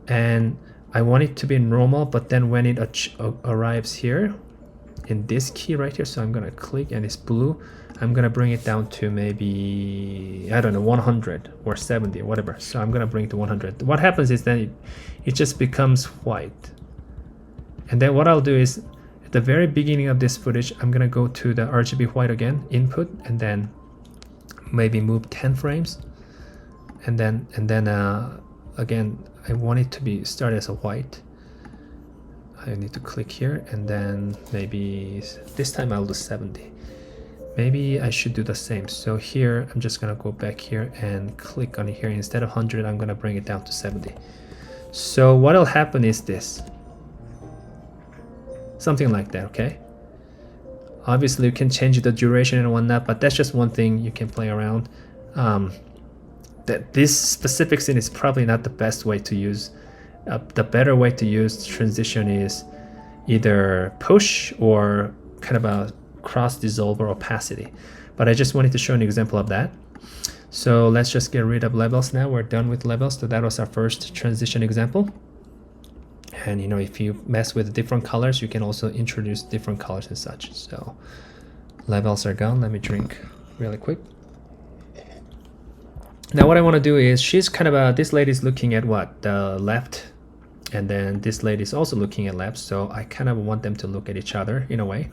Speaker 1: And I want it to be normal, but then when it arrives here, in this key right here, so I'm gonna click and it's blue, I'm gonna bring it down to maybe, I don't know, 100 or 70 or whatever. So I'm gonna bring it to 100. What happens is then it just becomes white. And then what I'll do is at the very beginning of this footage, I'm gonna go to the RGB white again, input, and then maybe move 10 frames. And then again, I want it to be start as a white. I need to click here, and then maybe this time I'll do 70. Maybe I should do the same. So here, I'm just gonna go back here and click on here. Instead of 100, I'm gonna bring it down to 70. So what'll happen is this. Something like that, okay? Obviously, you can change the duration and whatnot, but that's just one thing you can play around. That this specific scene is probably not the best way to use. The better way to use transition is either push or kind of a cross dissolve or opacity. But I just wanted to show an example of that. So let's just get rid of levels now. We're done with levels. So that was our first transition example. And you know, if you mess with different colors, you can also introduce different colors and such. So levels are gone. Let me drink really quick. Now what I want to do is, she's kind of this lady's looking at what? The left. And then this lady is also looking at left, so I kind of want them to look at each other in a way.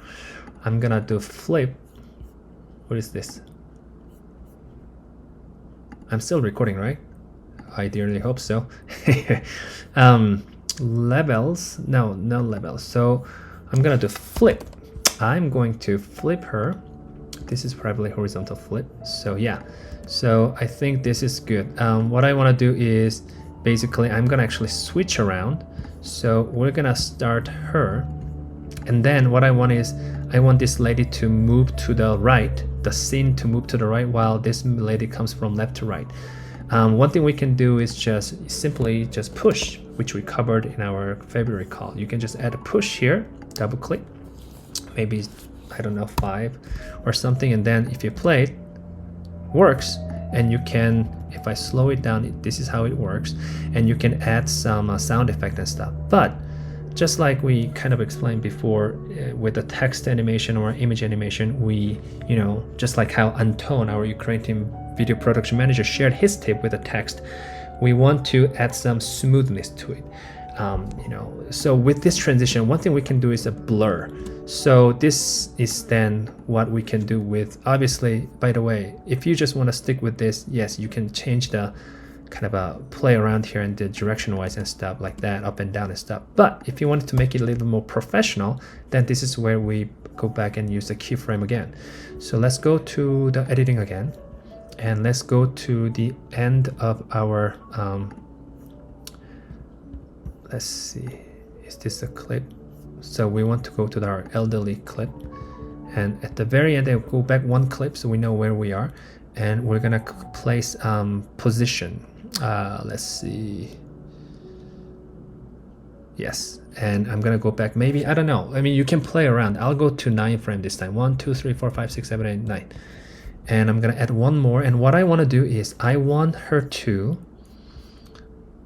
Speaker 1: I'm gonna do flip. What is this? I'm still recording, right? I dearly hope so. Levels, no levels. So I'm gonna do flip. I'm going to flip her. This is probably horizontal flip. So yeah, so I think this is good. What I want to do is, basically, I'm gonna actually switch around. So we're gonna start her. And then what I want is, I want this lady to move to the right, the scene to move to the right, while this lady comes from left to right. One thing we can do is just simply just push, which we covered in our February call. You can just add a push here, double click, maybe, I don't know, 5 or something. And then if you play it, works. And you can, if I slow it down, this is how it works. And you can add some sound effect and stuff. But just like we kind of explained before with the text animation or image animation, we, you know, just like how Anton, our Ukrainian video production manager, shared his tip with the text, we want to add some smoothness to it. You know, so with this transition, one thing we can do is a blur. So this is then what we can do with, obviously, by the way, if you just want to stick with this, yes, you can change the kind of a play around here and the direction wise and stuff like that, up and down and stuff. But if you wanted to make it a little more professional, then this is where we go back and use the keyframe again. So let's go to the editing again, and let's go to the end of our let's see, is this a clip? So we want to go to our elderly clip, and at the very end, I'll go back 1 clip so we know where we are, and we're gonna place position. Let's see. Yes, and I'm gonna go back. Maybe, I don't know. I mean, you can play around. I'll go to 9 frame this time. 1, 2, 3, 4, 5, 6, 7, 8, 9, and I'm gonna add 1 more. And what I want to do is, I want her to,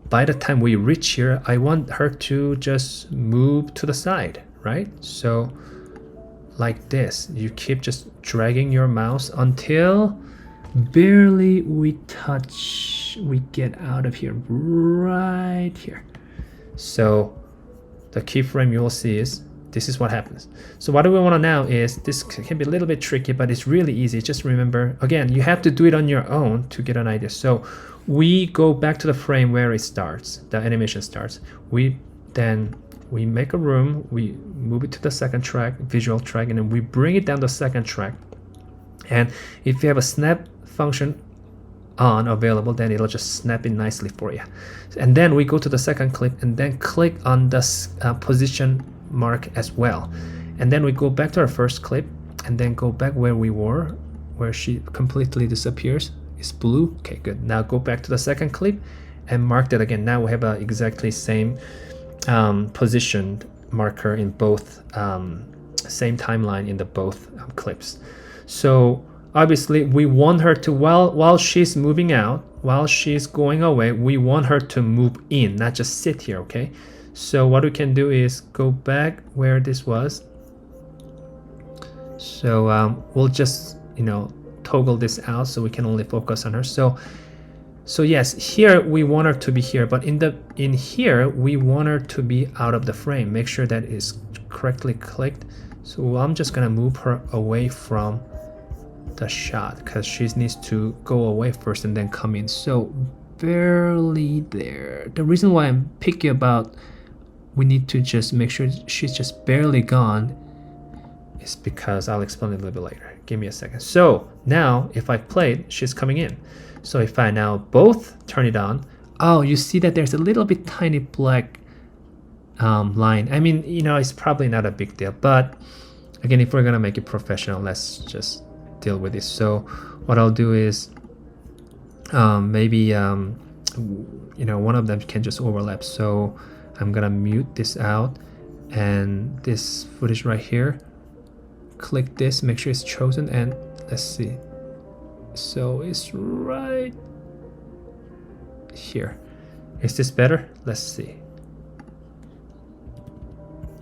Speaker 1: by the time we reach here, I want her to just move to the side, right? So like this, you keep just dragging your mouse until barely we get out of here, right here. So the keyframe you will see is this is what happens. So what we want to now is, this can be a little bit tricky, but it's really easy. Just remember, again, you have to do it on your own to get an idea. So we go back to the frame where it starts, the animation starts. We make a room, we move it to the second track, visual track, and then we bring it down the second track. And if you have a snap function on available, then it'll just snap it nicely for you. And then we go to the second clip and then click on the position mark as well. And then we go back to our first clip and then go back where we were, where she completely disappears. It's blue. Okay, good. Now go back to the second clip and mark that again. Now we have a exactly same positioned marker in both, same timeline in the both clips. So obviously we want her to, while she's moving out, while she's going away, we want her to move in, not just sit here. Okay, so what we can do is go back where this was. So we'll just, you know, toggle this out so we can only focus on her. So yes, here we want her to be here, but in here we want her to be out of the frame. Make sure that is correctly clicked. So I'm just gonna move her away from the shot because she needs to go away first and then come in. So barely there. The reason why I'm picky about we need to just make sure she's just barely gone is because I'll explain it a little bit later. Give me a second. So now if I play it, she's coming in. So if I now both turn it on, oh, you see that there's a little bit tiny black line. I mean, you know, it's probably not a big deal, but again, if we're gonna make it professional, let's just deal with this. So what I'll do is maybe you know, one of them can just overlap. So I'm gonna mute this out, and this footage right here, click this, make sure it's chosen, and let's see. So it's right here. Is this better? Let's see.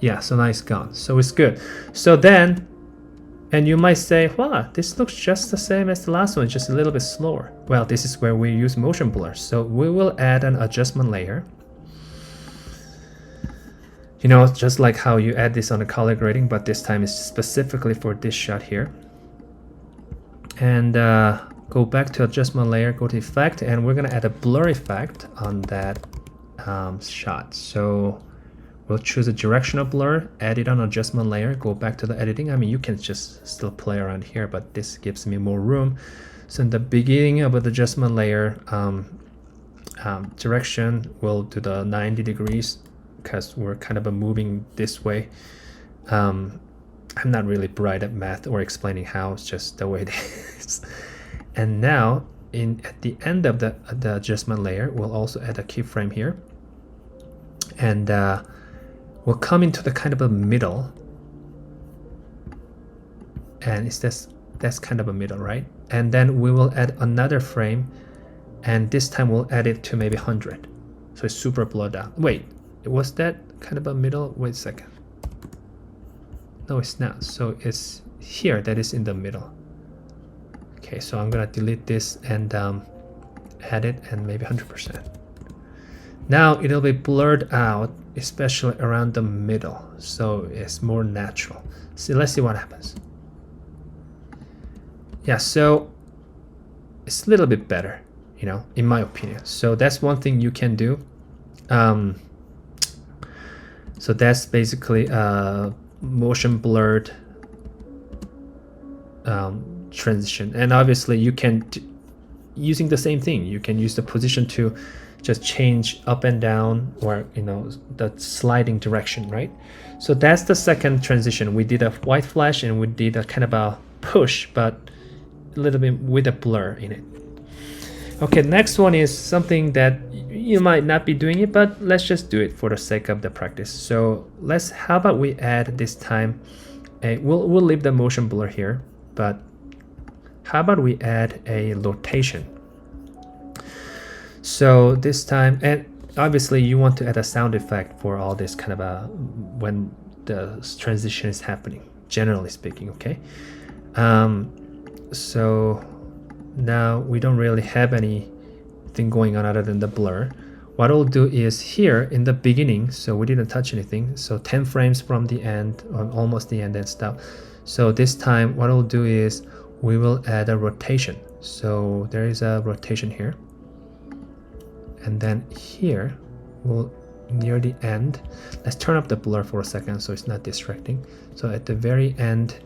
Speaker 1: Yeah, so now it's gone. So it's good. So then, and you might say, wow, this looks just the same as the last one, just a little bit slower. Well, this is where we use motion blur. So we will add an adjustment layer. You know, just like how you add this on a color grading, but this time it's specifically for this shot here. And go back to adjustment layer, go to effect, and we're gonna add a blur effect on that shot. So we'll choose a directional blur, add it on adjustment layer, go back to the editing. I mean, you can just still play around here, but this gives me more room. So in the beginning of the adjustment layer, direction, we'll do the 90 degrees because we're kind of moving this way. I'm not really bright at math or explaining how, it's just the way it is. And now at the end of the adjustment layer, we'll also add a keyframe here. And we'll come into the kind of a middle. And it's that's kind of a middle, right? And then we will add another frame, and this time we'll add it to maybe 100. So it's super blurred out. Wait, was that kind of a middle? Wait a second. No, it's not. So it's here that is in the middle. Okay, so I'm gonna delete this and add it, and maybe 100%. Now it'll be blurred out, especially around the middle, so it's more natural. So let's see what happens. Yeah, so it's a little bit better, you know, in my opinion. So that's one thing you can do. So that's basically motion blurred transition. And obviously you can, using the same thing, you can use the position to just change up and down, or, you know, the sliding direction, right? So that's the second transition. We did a white flash and we did a kind of a push, but a little bit with a blur in it. Okay, next one is something that you might not be doing it, but let's just do it for the sake of the practice. So how about we add this time we'll leave the motion blur here, but how about we add a rotation? So this time, and obviously you want to add a sound effect for all this kind of when the transition is happening, generally speaking, okay? So now we don't really have anything going on other than the blur. what I'll do is here in the beginning, so we didn't touch anything, so 10 frames from the end, or almost the end and stuff. So this time what I'll do is we will add a rotation. So there is a rotation here, and then here we'll near the end, let's turn up the blur for a second so it's not distracting. So at the very end,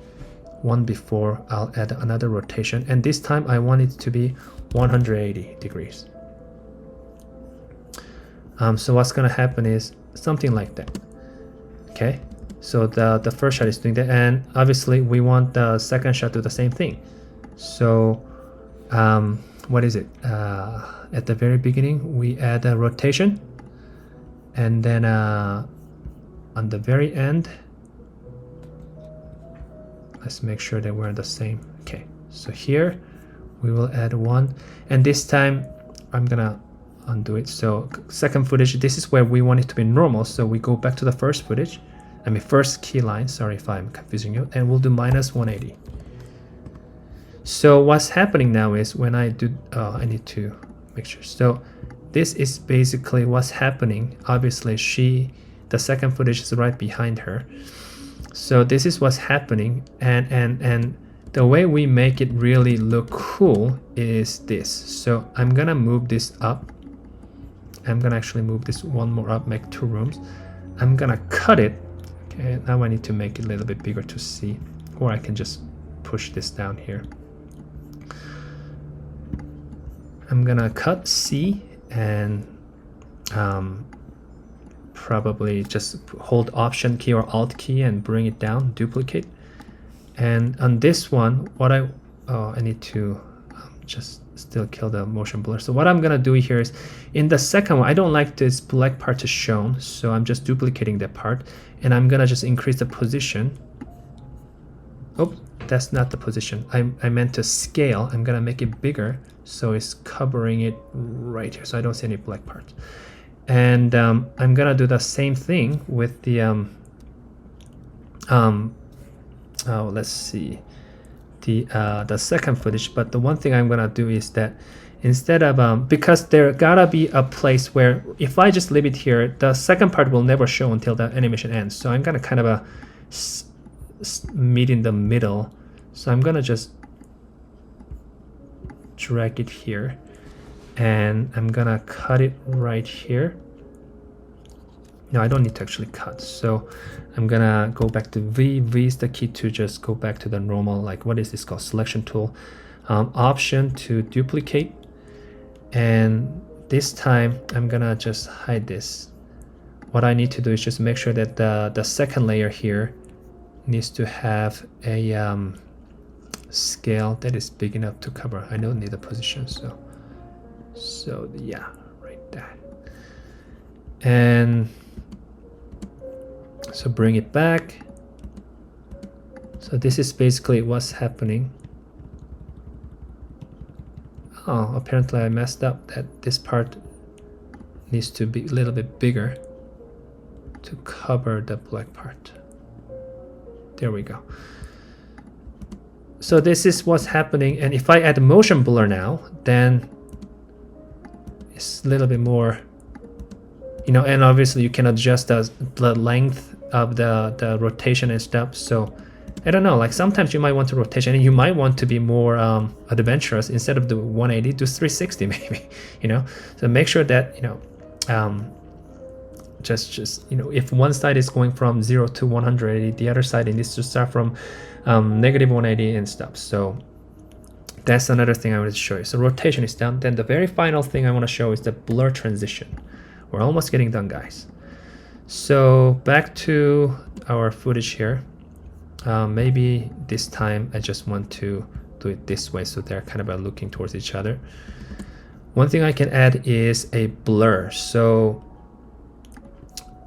Speaker 1: one before, I'll add another rotation, and this time I want it to be 180 degrees. So what's gonna happen is something like that. Okay, so the first shot is doing that, and obviously we want the second shot to do the same thing. So what is it? At the very beginning we add a rotation, and then on the very end, let's make sure that we're the same. Okay, so here we will add one, and this time I'm gonna undo it. So second footage, this is where we want it to be normal, so we go back to the first footage, first key line, sorry if I'm confusing you, and we'll do minus 180. So what's happening now is when I do, I need to make sure. So this is basically what's happening. Obviously the second footage is right behind her. So this is what's happening, and the way we make it really look cool is this. So I'm gonna move this up. I'm gonna actually move this one more up, make 2 rooms. I'm gonna cut it. Okay, now I need to make it a little bit bigger to see, or I can just push this down here. I'm gonna cut C and probably just hold Option key or Alt key and bring it down, duplicate. And on this one, what I need to just still kill the motion blur. So what I'm gonna do here is, in the second one, I don't like this black part to shown, so I'm just duplicating that part, and I'm gonna just increase the position. Oh, that's not the position. I meant to scale. I'm gonna make it bigger, so it's covering it right here, so I don't see any black parts. And I'm gonna do the same thing with the let's see, the second footage. But the one thing I'm gonna do is that instead of because there gotta be a place where if I just leave it here, the second part will never show until the animation ends. So I'm gonna kind of meet in the middle. So I'm gonna just drag it here, and I'm gonna cut it right here. No, I don't need to actually cut. So I'm gonna go back to V. V is the key to just go back to the normal, like what is this called? Selection tool. Option to duplicate. And this time I'm gonna just hide this. What I need to do is just make sure that the second layer here needs to have a scale that is big enough to cover. I don't need a position, so yeah, right there. And so bring it back. So this is basically what's happening. Oh, apparently I messed up, that this part needs to be a little bit bigger to cover the black part. There we go. So this is what's happening, and if I add motion blur now, then it's a little bit more, you know, and obviously you can adjust the length of the rotation and stuff. So I don't know, like sometimes you might want to rotation and you might want to be more adventurous. Instead of the 180, do 360 maybe, you know. So make sure that, you know, just you know, if one side is going from 0 to 180, the other side needs to start from negative 180 and stuff. So that's another thing I wanted to show you. So rotation is done. Then the very final thing I want to show is the blur transition. We're almost getting done, guys. So back to our footage here. Maybe this time I just want to do it this way, so they're kind of looking towards each other. One thing I can add is a blur. So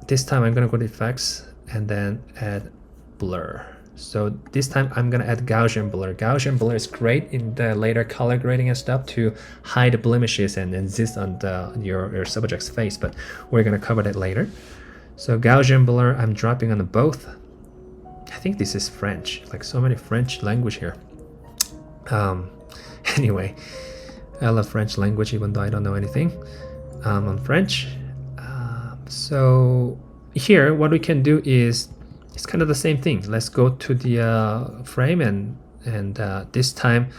Speaker 1: this time I'm gonna go to effects and then add blur. So this time I'm gonna add Gaussian blur. Gaussian blur is great in the later color grading and stuff to hide the blemishes and exist on your subject's face, but we're gonna cover that later. So Gaussian blur, I'm dropping on both. I think this is French, like so many French language here. Anyway, I love French language even though I don't know anything. on French. So here what we can do is it's kind of the same thing. Let's go to the frame and this time,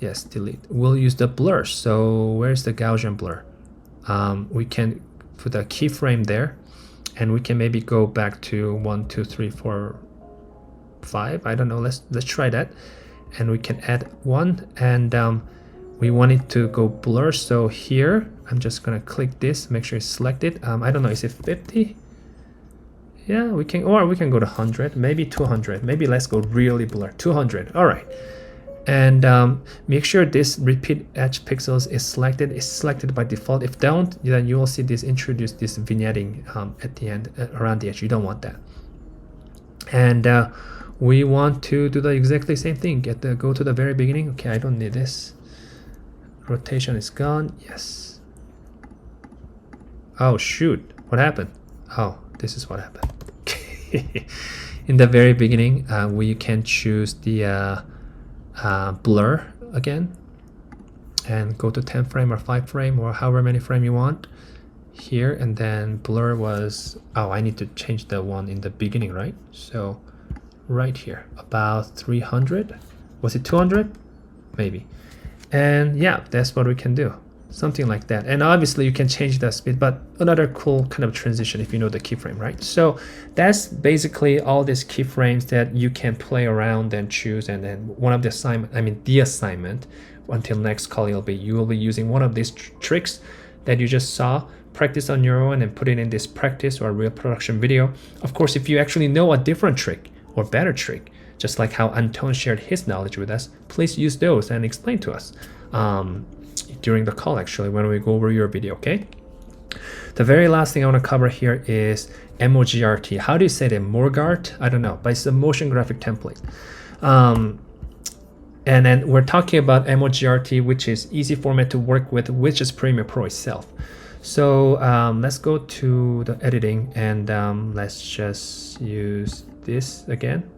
Speaker 1: yes, delete. We'll use the blur. So where's the Gaussian blur? We can put a keyframe there, and we can maybe go back to 1, 2, 3, 4, 5. I don't know. Let's try that, and we can add 1, and we want it to go blur. So here I'm just gonna click this, make sure it's selected. I don't know, is it 50? Yeah, we can, or we can go to 100, maybe 200, maybe let's go really blur, 200. All right, and make sure this repeat edge pixels is selected. It's selected by default. If don't, then you will see this introduce this vignetting at the end, around the edge. You don't want that. And we want to do the exactly same thing. Go to the very beginning. Okay, I don't need this. Rotation is gone. Yes. Oh shoot, what happened? Oh, this is what happened. In the very beginning, we can choose the blur again and go to 10 frame or 5 frame or however many frame you want here, and then blur was, oh, I need to change the one in the beginning, right? So right here, about 300. Was it 200? Maybe. And yeah, that's what we can do, something like that. And obviously you can change the speed, but another cool kind of transition if you know the keyframe, right? So that's basically all these keyframes that you can play around and choose. And then one of the assignment until next call, you will be using one of these tricks that you just saw, practice on your own and put it in this practice or real production video. Of course, if you actually know a different trick or better trick, just like how Anton shared his knowledge with us, please use those and explain to us during the call, actually, when we go over your video, okay? The very last thing I want to cover here is MOGRT. How do you say that? MOGRT? I don't know, but it's a motion graphic template. And then we're talking about MOGRT, which is easy format to work with, which is Premiere Pro itself. So let's go to the editing, and let's just use this again.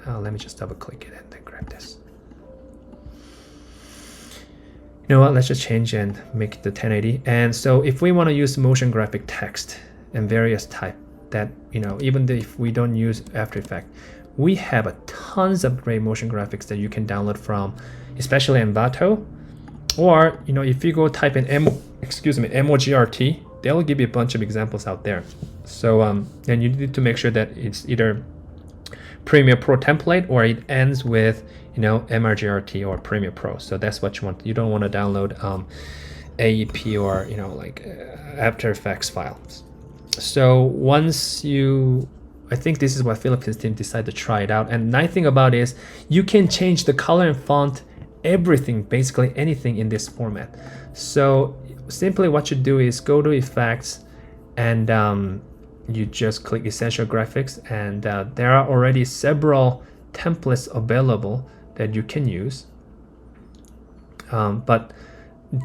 Speaker 1: Let me just double click it and then grab this. You know what, let's just change and make it the 1080. And so if we want to use motion graphic text and various type that, you know, even if we don't use After Effects, we have a tons of great motion graphics that you can download from, especially Envato. Or, you know, if you go type in MOGRT, they'll give you a bunch of examples out there. So and you need to make sure that it's either Premiere Pro template or it ends with, you know, MOGRT or Premiere Pro. So that's what you want. You don't want to download AEP or, you know, like After Effects files. So once you, I think this is what Philippines team decided to try it out. And nice thing about it is you can change the color and font, everything, basically anything in this format. So simply what you do is go to Effects and you just click Essential Graphics, and there are already several templates available that you can use. But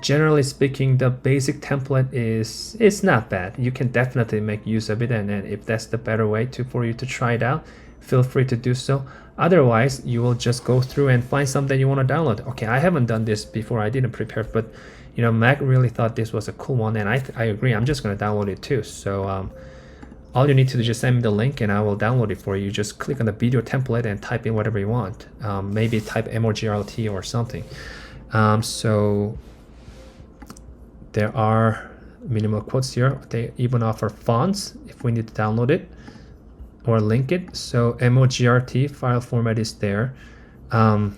Speaker 1: generally speaking, the basic template is not bad. You can definitely make use of it, and if that's the better way for you to try it out, feel free to do so. Otherwise, you will just go through and find something you want to download. Okay, I haven't done this before. I didn't prepare, but you know, Mac really thought this was a cool one, and I agree. I'm just going to download it too. So all you need to do is just send me the link and I will download it for you. Just click on the video template and type in whatever you want. Maybe type MOGRT or something. So there are minimal quotes here. They even offer fonts if we need to download it or link it. So MOGRT file format is there. I'm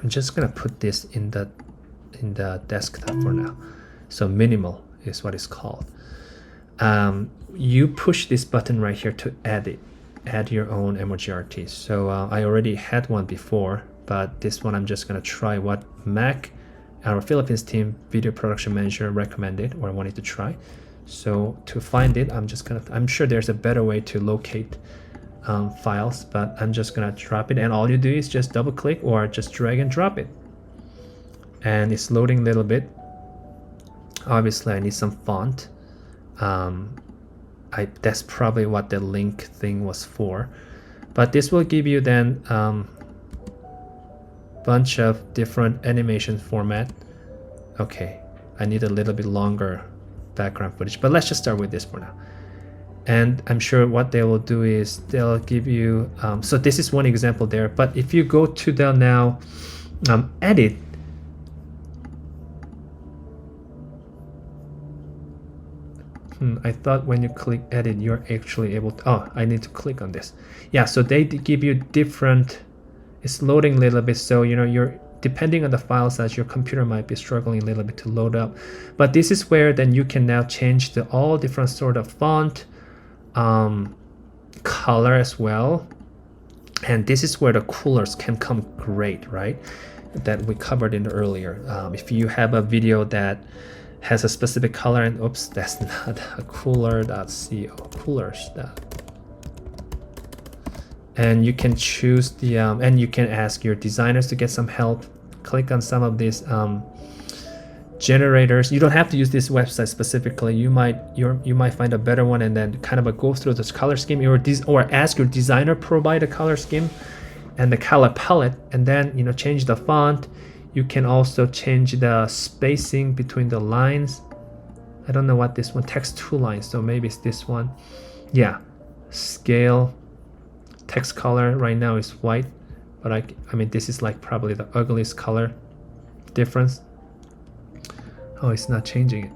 Speaker 1: just gonna put this in the desktop for now. So minimal is what it's called. You push this button right here to add your own MOGRT. So I already had one before, but this one I'm just gonna try what Mac, our Philippines team video production manager, recommended or wanted to try. So to find it, I'm sure there's a better way to locate files, but I'm just gonna drop it, and all you do is just double click or just drag and drop it. And it's loading a little bit. Obviously I need some font. That's probably what the link thing was for, but this will give you then bunch of different animation format. Okay, I need a little bit longer background footage, but let's just start with this for now. And I'm sure what they will do is they'll give you, so this is one example there, but if you go to the now edit, I thought when you click edit, you're actually able to, oh, I need to click on this. Yeah, so they give you different, it's loading a little bit, so you know, you're depending on the file size, your computer might be struggling a little bit to load up. But this is where then you can now change the all different sort of font, color as well. And this is where the coolers can come great, right? That we covered in earlier. If you have a video that has a specific color, and oops, that's not a cooler.co, coolers. And you can choose the and you can ask your designers to get some help. Click on some of these generators. You don't have to use this website specifically. You might find a better one, and then kind of go through this color scheme, or ask your designer provide a color scheme and the color palette, and then you know, change the font. You can also change the spacing between the lines. I don't know what this one, text 2 lines, so maybe it's this one. Yeah, scale, text color right now is white, but I mean this is like probably the ugliest color difference. Oh, it's not changing it.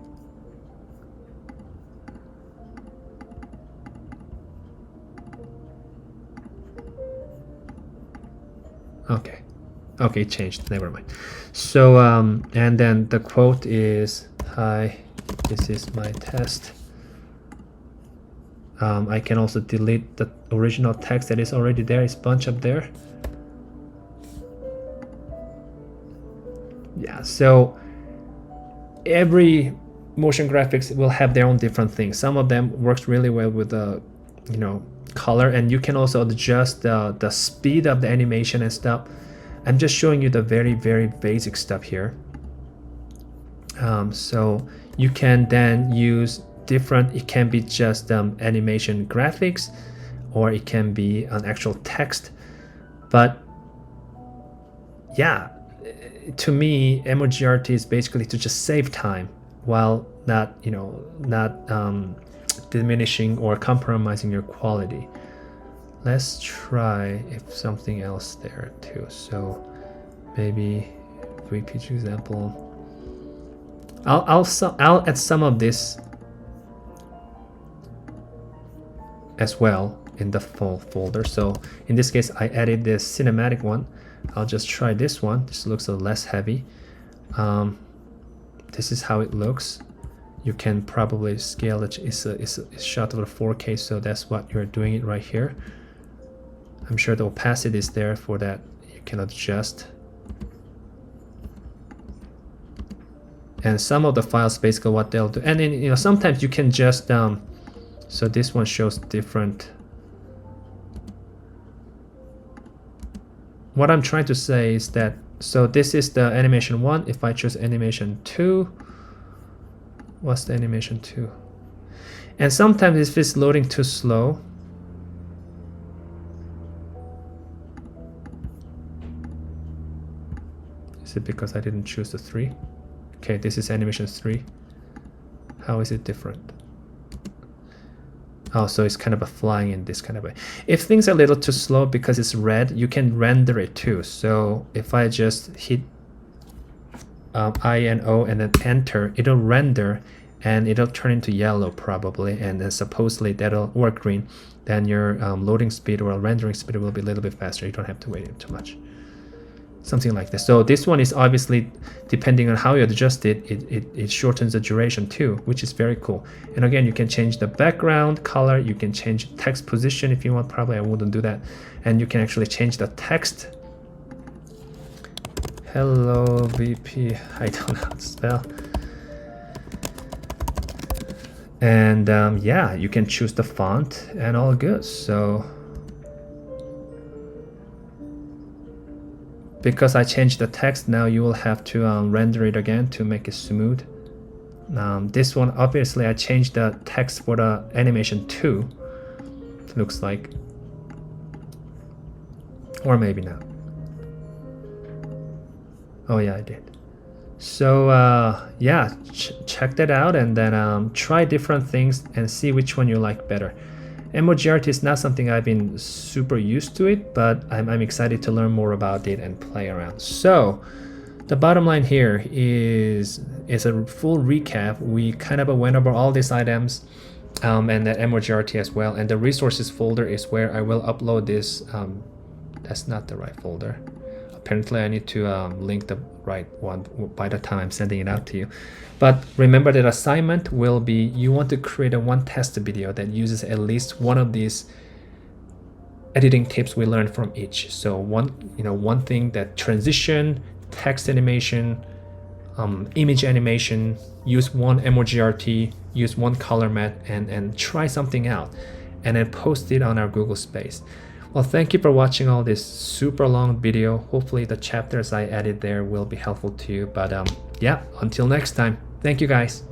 Speaker 1: Okay, it changed, never mind. So and then the quote is, hi, this is my test. I can also delete the original text that is already there. It's bunch up there. Yeah, so every motion graphics will have their own different things. Some of them works really well with the, you know, color, and you can also adjust the speed of the animation and stuff. I'm just showing you the very, very basic stuff here. So you can then use different, it can be just animation graphics, or it can be an actual text. But yeah, to me, MOGRT is basically to just save time while not, you know, not diminishing or compromising your quality. Let's try if something else there too. So maybe VPG example. I'll add some of this as well in the full folder. So in this case, I added this cinematic one. I'll just try this one. This looks a little less heavy. This is how it looks. You can probably scale it. It's shot over 4K, so that's what you're doing it right here. I'm sure the opacity is there for that. You can adjust. And some of the files, basically what they'll do. And then, you know, sometimes you can just, so this one shows different. What I'm trying to say is that, so this is the animation 1. If I choose animation 2, what's the animation 2? And sometimes if it's loading too slow, is it because I didn't choose the 3? Okay, this is animation 3. How is it different? Oh, so it's kind of a flying in this kind of way. If things are a little too slow because it's red, you can render it too. So if I just hit I and O and then enter, it'll render and it'll turn into yellow probably, and then supposedly that'll work green. Then your loading speed or rendering speed will be a little bit faster. You don't have to wait too much. Something like this. So this one is obviously, depending on how you adjust it, it shortens the duration too, which is very cool. And again, you can change the background color, you can change text position if you want. Probably I wouldn't do that. And you can actually change the text. Hello VP, I don't know how to spell. And yeah, you can choose the font and all good. So because I changed the text, now you will have to render it again to make it smooth. This one, obviously I changed the text for the animation 2, looks like, or maybe not. Oh yeah, I did. So yeah, check that out, and then try different things and see which one you like better. MOGRT is not something I've been super used to it, but I'm excited to learn more about it and play around. So the bottom line here is a full recap. We kind of went over all these items and the MOGRT as well, and the resources folder is where I will upload this. That's not the right folder. Apparently I need to link the right one by the time I'm sending it out to you. But remember that assignment will be, you want to create one test video that uses at least one of these editing tips we learned from each. So one thing, that transition, text animation, image animation, use one MOGRT, use one color matte, and try something out, and then post it on our Google Space. Well, thank you for watching all this super long video. Hopefully the chapters I added there will be helpful to you. But yeah, until next time, thank you guys.